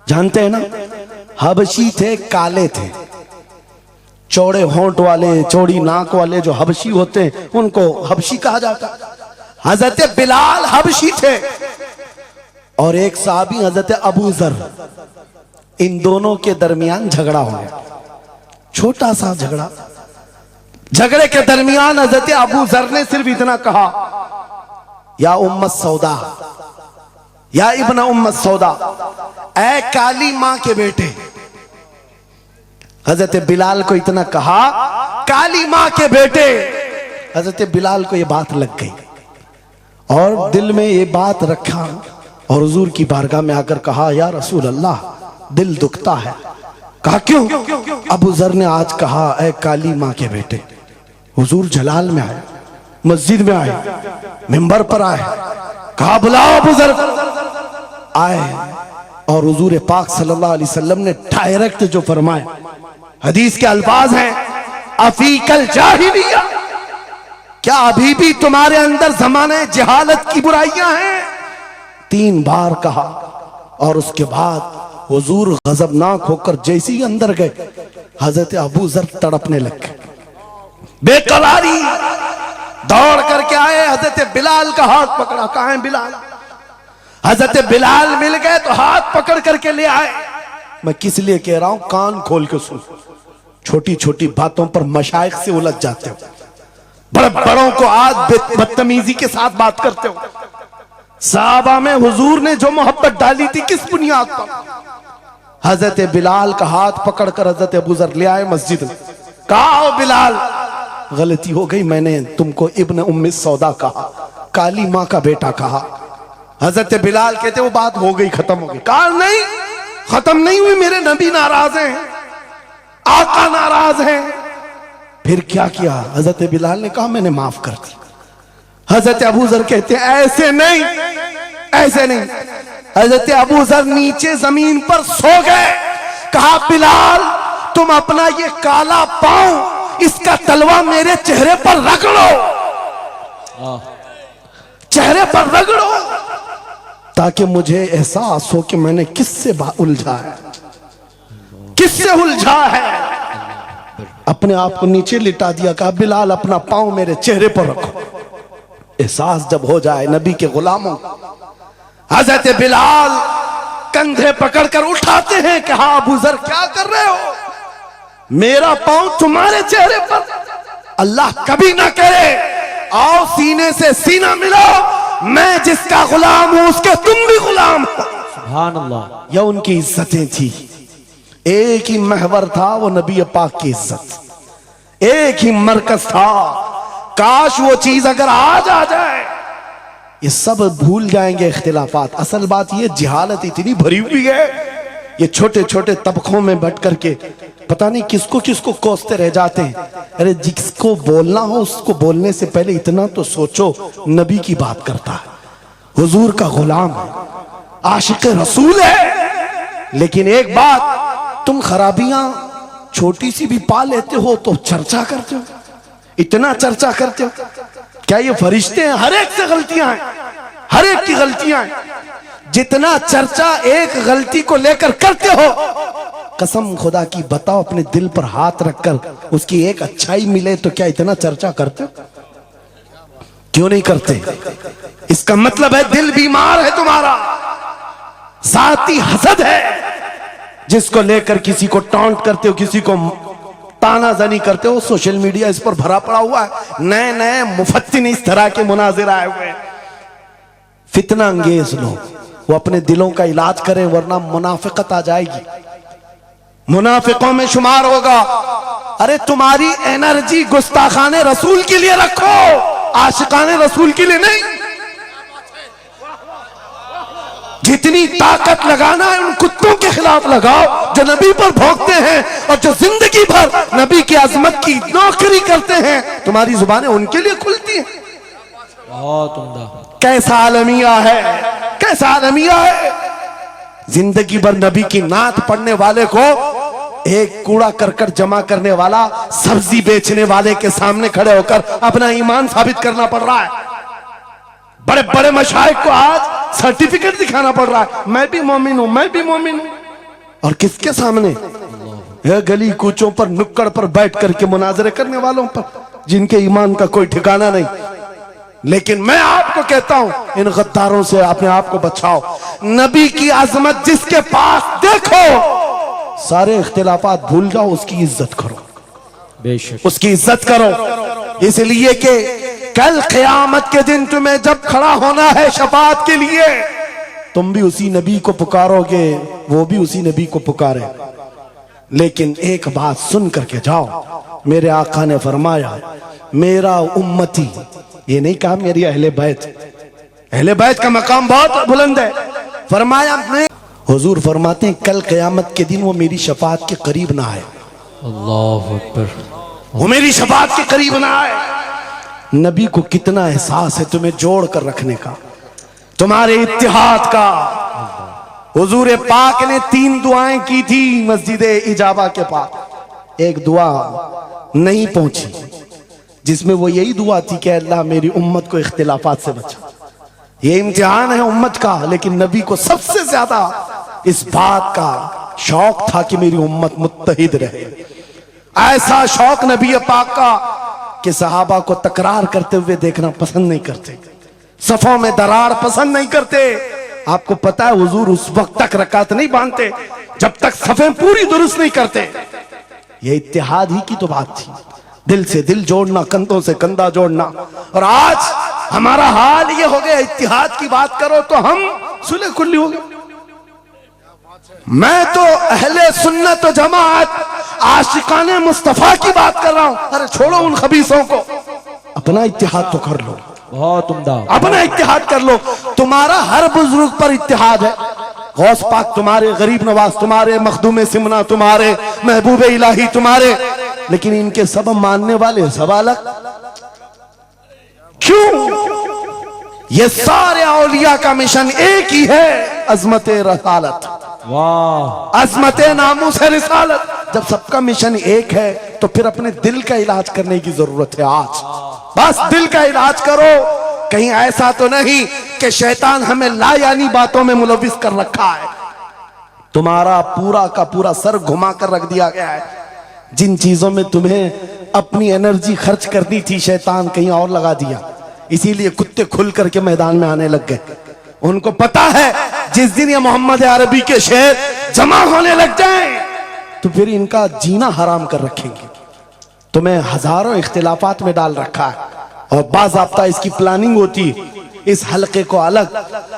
जानते हैं ना? हबशी थे, काले थे, चौड़े होंठ वाले, चौड़ी नाक वाले जो हबशी होते हैं उनको हबशी कहा जाता है। हजरत बिलाल हबशी थे और एक साहबी हजरत अबू जर, इन दोनों के दरमियान झगड़ा हो गया, छोटा सा झगड़ा। झगड़े के दरमियान हजरत अबू जर ने सिर्फ इतना कहा, या उम्मत सौदा, या इब्न उम्मत सौदा, ऐ काली मां के बेटे। हजरत बिलाल को इतना कहा, काली मां के बेटे। हजरत बिलाल को यह बात लग गई और दिल में ये बात रखा और हुजूर की बारगाह में आकर कहा, या रसूल अल्लाह, दिल दुखता है। कहा क्यों? अबू जर ने आज कहा, ऐ काली मां के बेटे। हुजूर जलाल में आए, मस्जिद में आए, मिंबर पर आए, कहा बुलाओ अबू जर। आए और हुजूर पाक सल्लल्लाहु अलैहि वसल्लम ने डायरेक्ट जो फरमाए, हदीस के अल्फाज हैं, अफीकल जाहिलिया, क्या अभी भी तुम्हारे अंदर जमाने जहालत की बुराइयां हैं? 3 बार कहा और उसके बाद हुजूर गजबनाक होकर जैसे ही अंदर गए, हजरत अबू जर तड़पने लग गए, बेकरारी। दौड़ करके आए, हजरत बिलाल का हाथ पकड़ा, कहां है बिलाल? हजरत बिलाल मिल गए तो हाथ पकड़ करके ले आए। मैं किस लिए कह रहा हूं, कान खोल के सुन। छोटी छोटी बातों पर मशाइख से उलझ जाते हो, बड़े बड़ों को आज बदतमीजी के साथ बात करते हो। साहबा में हुजूर ने जो मोहब्बत डाली थी किस बुनियाद पर? हजरत बिलाल का हाथ पकड़कर हजरत अबू जर ले आए मस्जिद में, कहा बिलाल, गलती हो गई, मैंने तुमको इब्न उम्मी सौदा कहा, काली मां का बेटा कहा। हजरत बिलाल कहते वो बात हो गई, खत्म हो गई। कहा नहीं, खत्म नहीं हुई, मेरे नबी नाराज हैं, आका नाराज हैं। फिर क्या किया? हजरत बिलाल ने कहा मैंने माफ कर दी। हजरत अबू जर कहते ऐसे नहीं, ऐसे नहीं। हजरत अबू जर नीचे जमीन पर सो गए। कहा बिलाल, तुम अपना ये काला पांव, इसका तलवा मेरे चेहरे पर रगड़ो, चेहरे पर रगड़ो, ताकि मुझे एहसास हो कि मैंने किससे उलझा है, किससे उलझा है। अपने आप को नीचे लिटा दिया। कहा बिलाल, अपना पांव मेरे चेहरे पर रखो, एहसास जब हो जाए नबी के गुलामों। हजरत बिलाल कंधे पकड़कर उठाते हैं। कहा अबू जर क्या कर रहे हो? मेरा पांव तुम्हारे चेहरे पर, अल्लाह कभी ना करे। आओ सीने से सीना मिलो, मैं जिसका गुलाम हूं उसके तुम भी गुलाम हो। सुभान अल्लाह। यह उनकी इज्जतें थी। एक ही महवर था वो नबी पाक की इज्जत, एक ही मरकज था। काश वो चीज अगर आज आ जाए, ये सब भूल जाएंगे इख्तिलाफात। असल बात ये, जिहालत इतनी भरी हुई है, ये छोटे छोटे तबकों में बट करके पता नहीं किसको किसको कोसते रह जाते हैं। अरे जिसको बोलना हो उसको बोलने से पहले इतना तो सोचो, नबी की बात करता है, हुजूर का गुलाम है, आशिक रसूल है। लेकिन एक बात, तुम खराबियां छोटी सी भी पा लेते हो तो चर्चा करते हो, इतना चर्चा करते हो। क्या ये फरिश्ते हैं? हर एक से गलतियां हैं, हर एक की गलतियां हैं। जितना चर्चा एक गलती को लेकर करते हो, कसम खुदा की बताओ, अपने दिल पर हाथ रखकर उसकी एक अच्छाई मिले तो क्या इतना चर्चा करते? क्यों नहीं करते? इसका मतलब है दिल बीमार है तुम्हारा, जाती हसद है, जिसको लेकर किसी को टॉन्ट करते हो, किसी को तानाजनी करते हो। सोशल मीडिया इस पर भरा पड़ा हुआ है, नए नए मुफत्तिन इस तरह के मुनाजिर आए हुए हैं। फितना अंगेज लोग, वो अपने दिलों का इलाज करें वरना मुनाफिकत आ जाएगी, मुनाफिकों में शुमार होगा। अरे तुम्हारी एनर्जी गुस्ताखाने रसूल के लिए रखो, आशिकाने रसूल के लिए नहीं। जितनी ताकत लगाना है उन कुत्तों के खिलाफ लगाओ जो नबी पर भौंकते हैं और जो जिंदगी भर नबी की अजमत की नौकरी करते हैं। तुम्हारी जुबानें उनके लिए खुलती हैं। बहुत उम्दा। कैसा आलमिया है, कैसा आलमिया है। जिंदगी भर नबी की नात पढ़ने वाले को एक कूड़ा करकट जमा करने वाला सब्जी बेचने वाले के सामने खड़े होकर अपना ईमान साबित करना पड़ रहा है। बड़े बड़े मशाइख को आज सर्टिफिकेट दिखाना पड़ रहा है, मैं भी मोमिन हूं, मैं भी मोमिन हूं। और किसके सामने? यह गली कूचों पर नुक्कड़ पर बैठ करके मुनाजरे करने वालों पर, जिनके ईमान का कोई ठिकाना नहीं। लेकिन मैं आपको कहता हूं, इन गद्दारों से अपने आप को बचाओ। नबी की अजमत जिसके पास देखो, सारे इख्तिलाफात भूल जाओ, उसकी इज्जत करो, बेशक उसकी इज्जत करो। इसलिए कि कल क़यामत के दिन तुम्हें जब खड़ा होना है शफाअत के लिए, तुम भी उसी नबी को पुकारोगे, वो भी उसी नबी को पुकारे। लेकिन एक बात सुन करके जाओ, मेरे आका ने फरमाया मेरा उम्मती, ये नहीं कहा मेरी अहले बैत। अहले बैत का मकाम बहुत बुलंद है। फरमाया मैं, हुजूर फरमाते हैं कल क़यामत के दिन वो मेरी शफाअत के करीब ना आए। अल्लाहु अकबर। वो मेरी शफाअत के करीब ना आए। नबी को कितना एहसास है तुम्हें जोड़ कर रखने का, तुम्हारे इत्तिहाद का। हुजूर पाक ने 3 दुआएं की थी मस्जिद इजाबा के पास। एक दुआ नहीं पहुंची जिसमें वो यही दुआ थी कि अल्लाह मेरी उम्मत को इख्तिलाफात से बचा। ये इम्तिहान है उम्मत का, लेकिन नबी को सबसे ज्यादा इस बात का शौक था कि मेरी उम्मत मुत्तहिद रहे। ऐसा शौक नबी पाक का कि सहाबा को तकरार करते हुए देखना पसंद नहीं करते, सफों में दरार पसंद नहीं करते। आपको पता है हुजूर उस वक्त तक रकात नहीं बांधते जब तक सफें पूरी दुरुस्त नहीं करते। ये इत्तिहाद ही की तो बात थी, दिल से दिल जोड़ना, कंधों से कंधा जोड़ना। और आज हमारा हाल ये हो गया, इत्तिहाद की बात करो तो हम सुले कुल्ली हो गए। मैं तो अहले सुन्नत व जमात आशिकाने मुस्तफा की बात कर रहा हूं। अरे छोड़ो उन खबीसों को, अपना इत्तिहाद तो कर लो, बहुत उम्दा। अपना इत्तिहाद कर लो। तुम्हारा हर बुजुर्ग पर इत्तिहाद है, गौस पाक तुम्हारे, गरीब नवाज तुम्हारे, मखदूम सिमना तुम्हारे, महबूब इलाही तुम्हारे, लेकिन इनके सब मानने वाले सब अलग। क्यों? ये सारे औलिया का मिशन एक ही है, अजमत रसालत, वाह, अजमत नामूस है रिसालत। जब सबका मिशन एक है तो फिर अपने दिल का इलाज करने की जरूरत है। आज बस दिल का इलाज करो। कहीं ऐसा तो नहीं कि शैतान हमें लायानी बातों में मुलविस कर रखा है। तुम्हारा पूरा का पूरा सर घुमा कर रख दिया गया है। जिन चीजों में तुम्हें अपनी एनर्जी खर्च करनी थी, शैतान कहीं और लगा दिया। इसीलिए कुत्ते खुल करके मैदान में आने लग गए। उनको पता है जिस दिन ये मोहम्मद अरबी के शेर जमा होने लग जाएं तो फिर इनका जीना हराम कर रखेंगे। तुम्हें हजारों इख्तिलाफात में डाल रखा है और बाज़ाब्ता इसकी प्लानिंग होती है। इस हलके को अलग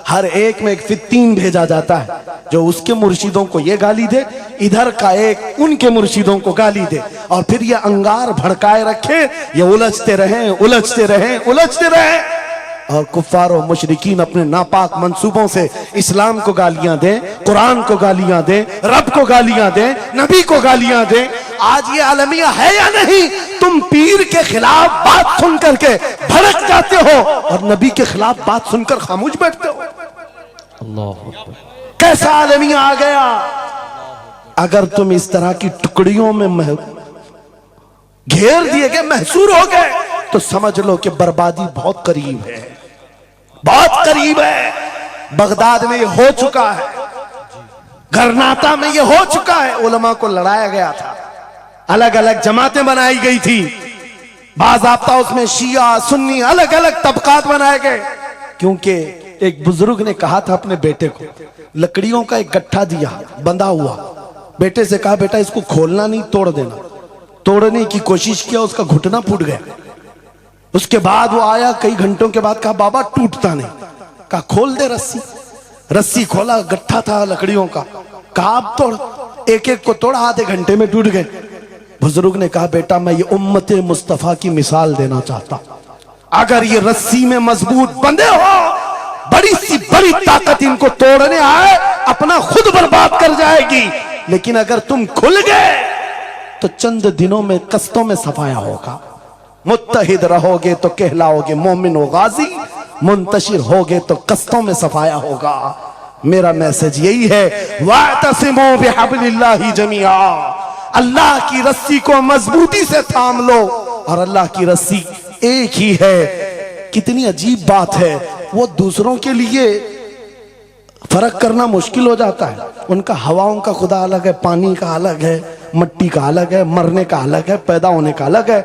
हर एक में एक फित्तीन भेजा जाता है जो उसके मुर्शिदों को ये गाली दे, इधर का एक उनके मुर्शिदों को गाली दे, और फिर ये अंगार भड़काए रखे, ये उलझते रहें, उलझते रहें, उलझते रहें। और कुफ्फार और मुशरिकीन अपने नापाक मंसूबों से इस्लाम को गालियां दें, कुरान को गालियां दें, रब को गालियां दें, नबी को गालियां दें। आज ये आलमिया है या नहीं? तुम पीर के खिलाफ बात सुन करके भड़क जाते हो और नबी के खिलाफ बात सुनकर खामोश बैठते हो। अल्लाह अकबर। कैसा आलमिया आ गया। अगर तुम इस तरह की टुकड़ियों में घेर दिए गए, महसूर हो गए, तो समझ लो कि बर्बादी बहुत करीब है, बहुत करीब है। बगदाद में ये हो चुका है। गरनाता में ये हो चुका है, उलमा को लड़ाया गया था, अलग अलग जमातें बनाई गई थी, बाज़ाब्ता उसमें शिया सुन्नी अलग अलग तबकात बनाए गए, क्योंकि एक बुजुर्ग ने कहा था अपने बेटे को, लकड़ियों का एक गट्ठा दिया बंधा हुआ, बेटे से कहा बेटा इसको खोलना नहीं, तोड़ देना। तोड़ने की कोशिश किया, उसका घुटना फूट गया। उसके बाद वो आया कई घंटों के बाद, कहा बाबा टूटता नहीं। कहा खोल दे रस्सी। रस्सी खोला, गट्ठा था लकड़ियों का। कहा अब तोड़। एक एक को तोड़ा, आधे घंटे में टूट गए। बुजुर्ग ने कहा बेटा मैं ये उम्मत मुस्तफा की मिसाल देना चाहता, अगर ये रस्सी में मजबूत बंधे हो, बड़ी सी बड़ी ताकत इनको तोड़ने आए अपना खुद बर्बाद कर जाएगी, लेकिन अगर तुम खुल गए तो चंद दिनों में कस्तों में सफाया होगा। मुत्तहिद रहोगे तो कहलाओगे मोमिन व गाजी, मुंतशिर होगे तो कस्तों में सफाया होगा। मेरा मैसेज यही है, वातसिमू बिहब्लिल्लाहि जमीआ, अल्लाह की रस्सी को मजबूती से थाम लो, और अल्लाह की रस्सी एक ही है। कितनी अजीब बात है, वो दूसरों के लिए फर्क करना मुश्किल हो जाता है। उनका हवाओं का खुदा अलग है, पानी का अलग है, मट्टी का अलग है, मरने का अलग है, पैदा होने का अलग है।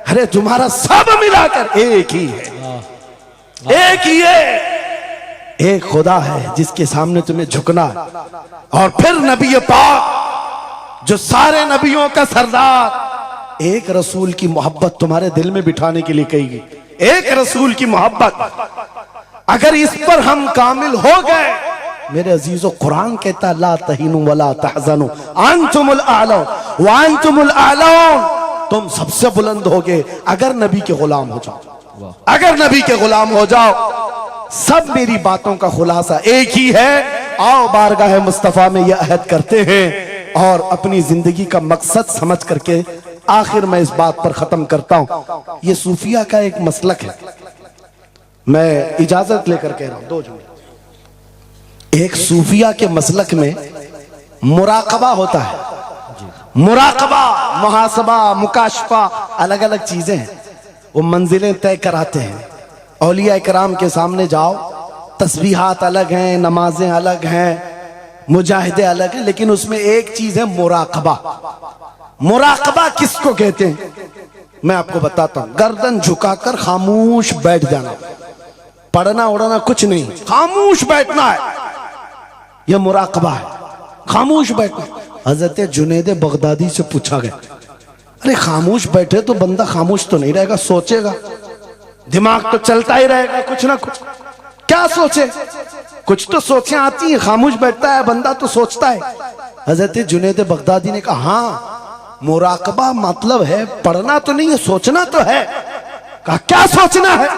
अरे तुम्हारा सब मिलाकर एक ही है, एक ही है, एक खुदा है जिसके सामने तुम्हें झुकना है। और फिर नबी पाक जो सारे नबियों का सरदार, एक रसूल की मोहब्बत तुम्हारे दिल में बिठाने के लिए कही, एक रसूल की मोहब्बत, अगर इस पर हम कामिल हो गए, मेरे अजीजों कुरान कहता ला तहीनु वला तहज़नु अंतुमुल आलौन व अंतुमुल आलौन, तुम सबसे बुलंद होगे अगर नबी के गुलाम हो जाओ, अगर नबी के गुलाम हो जाओ। सब मेरी बातों का खुलासा एक ही है, आओ बारगाह मुस्तफा में यह अहद करते हैं और अपनी जिंदगी का मकसद समझ करके आखिर मैं इस बात पर खत्म करता हूं। यह सूफिया का एक मसलक है, मैं इजाजत लेकर कह रहा हूं, 2 जुमले। एक सूफिया के मसलक में मुराकबा होता है, मुराकबा, मुहासबा, मुकाशफा, अलग अलग चीजें हैं। वो मंजिलें तय कराते हैं। औलिया कराम के सामने जाओ, तस्बीहात अलग हैं, नमाजें अलग हैं, मुजाहिदे अलग हैं, लेकिन उसमें एक चीज है मुराकबा। मुराकबा किसको कहते हैं मैं आपको बताता हूं। गर्दन झुकाकर खामोश बैठ जाना, पढ़ना उड़ना कुछ नहीं, खामोश बैठना है, यह मुराकबा है, खामोश बैठना। हजरत जुनैद बगदादी से पूछा गया, अरे खामोश बैठे तो बंदा खामोश तो नहीं रहेगा, सोचेगा, दिमाग तो चलता ही रहेगा कुछ ना कुछ। क्या सोचे, कुछ तो सोचें आती है, खामोश बैठता है बंदा तो सोचता है। हजरत जुनैद बगदादी ने कहा हाँ, मुराकबा मतलब है पढ़ना तो नहीं है, सोचना तो है। कहा क्या सोचना है?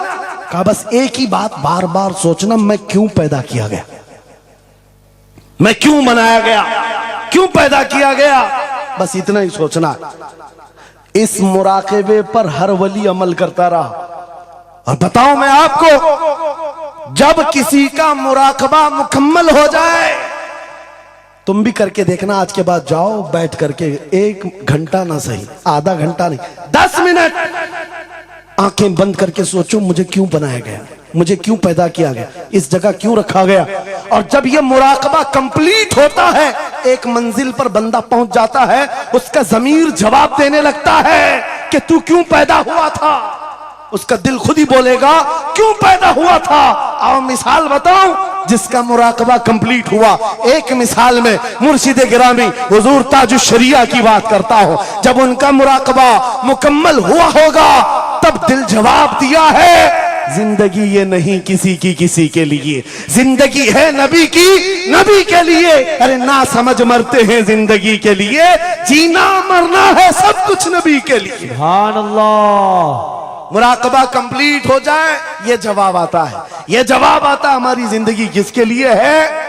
कहा बस एक ही बात बार बार सोचना, मैं क्यों पैदा किया गया, मैं क्यों बनाया गया, क्यों पैदा किया गया, बस इतना ही सोचना। इस मुराकबे पर हर वली अमल करता रहा। और बताओ मैं आपको, जब किसी का मुराकबा मुकम्मल हो जाए, तुम भी करके देखना, आज के बाद जाओ बैठ करके 1 घंटा ना सही, आधा घंटा नहीं, 10 मिनट आंखें बंद करके सोचो, मुझे क्यों बनाया गया, मुझे क्यों पैदा किया गया, इस जगह क्यों रखा गया। और जब यह मुराकबा कंप्लीट होता है, एक मंजिल पर बंदा पहुंच जाता है, उसका ज़मीर जवाब देने लगता है कि तू क्यों पैदा हुआ था। उसका दिल खुद ही बोलेगा क्यों पैदा हुआ था। आओ मिसाल बताऊं जिसका मुराकबा कंप्लीट हुआ। एक मिसाल में मुर्शिद गिरामी हुजूर ताजुश शरिया की बात करता हूं। जब उनका मुराकबा मुकम्मल हुआ होगा, तब दिल जवाब दिया है, जिंदगी ये नहीं किसी की किसी के लिए, जिंदगी है नबी की नबी के लिए। अरे ना समझ मरते हैं जिंदगी के लिए, जीना मरना है सब कुछ नबी के लिए। सुभान अल्लाह। मुराकबा कंप्लीट हो जाए, ये जवाब आता है, ये जवाब आता हमारी जिंदगी किसके लिए है,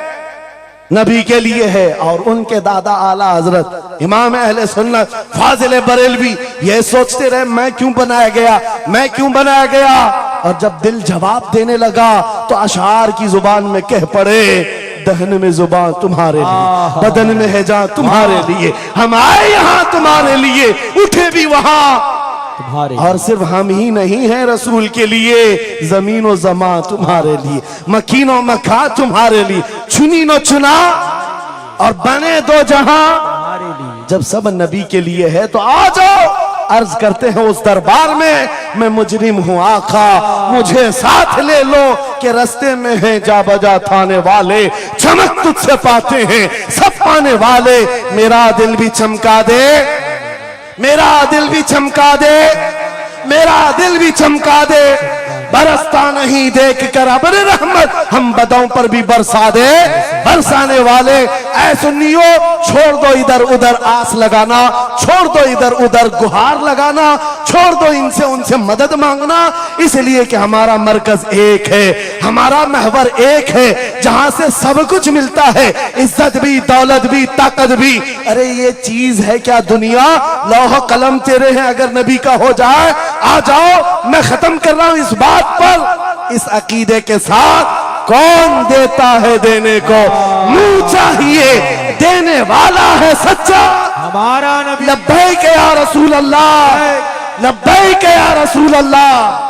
नबी के लिए है। और उनके दादा आला हजरत इमाम अहले सुन्नत फाजिल बरेलवी ये सोचते रहे, मैं क्यों बनाया गया, मैं क्यों बनाया गया। और जब दिल जवाब देने लगा तो अशार की जुबान में कह पड़े, दहन में जुबान तुम्हारे लिए, बदन में है जान तुम्हारे लिए, हम आए यहाँ तुम्हारे लिए, उठे भी वहां तुम्हारे। और सिर्फ हम ही नहीं हैं रसूल के लिए, जमीन व जमा तुम्हारे लिए, मकीनो मका तुम्हारे लिए, चुनी नो चुना और बने दो जहां हमारे लिए। जब सब नबी के लिए है तो आ जाओ, अर्ज करते हैं उस दरबार में, मैं मुजरिम हूं आका मुझे साथ ले लो, कि रास्ते में है जा बजा थाने वाले, चमक तुझसे पाते हैं सब पाने वाले, मेरा दिल भी चमका दे, मेरा दिल भी चमका दे, मेरा दिल भी चमका दे, बरसता नहीं देख कर अबर रहमत, हम बदों पर भी बरसा दे बरसाने वाले। ऐ सुन्नियो, छोड़ दो इधर उधर आस लगाना, छोड़ दो इधर उधर गुहार लगाना, छोड़ दो इनसे उनसे मदद मांगना, इसलिए कि हमारा मरकज एक है, हमारा महवर एक है, जहां से सब कुछ मिलता है, इज्जत भी, दौलत भी, ताकत भी। अरे ये चीज है क्या दुनिया, लौह कलम तेरे हैं, अगर नबी का हो जाए आ जाओ। मैं खत्म कर रहा हूं इस बात पर, इस अकीदे के साथ, कौन देता है देने को, मुंह चाहिए देने वाला है सच्चा, हमारा नबी। लब्बैक या रसूल अल्लाह, लब्बैक या रसूल अल्लाह।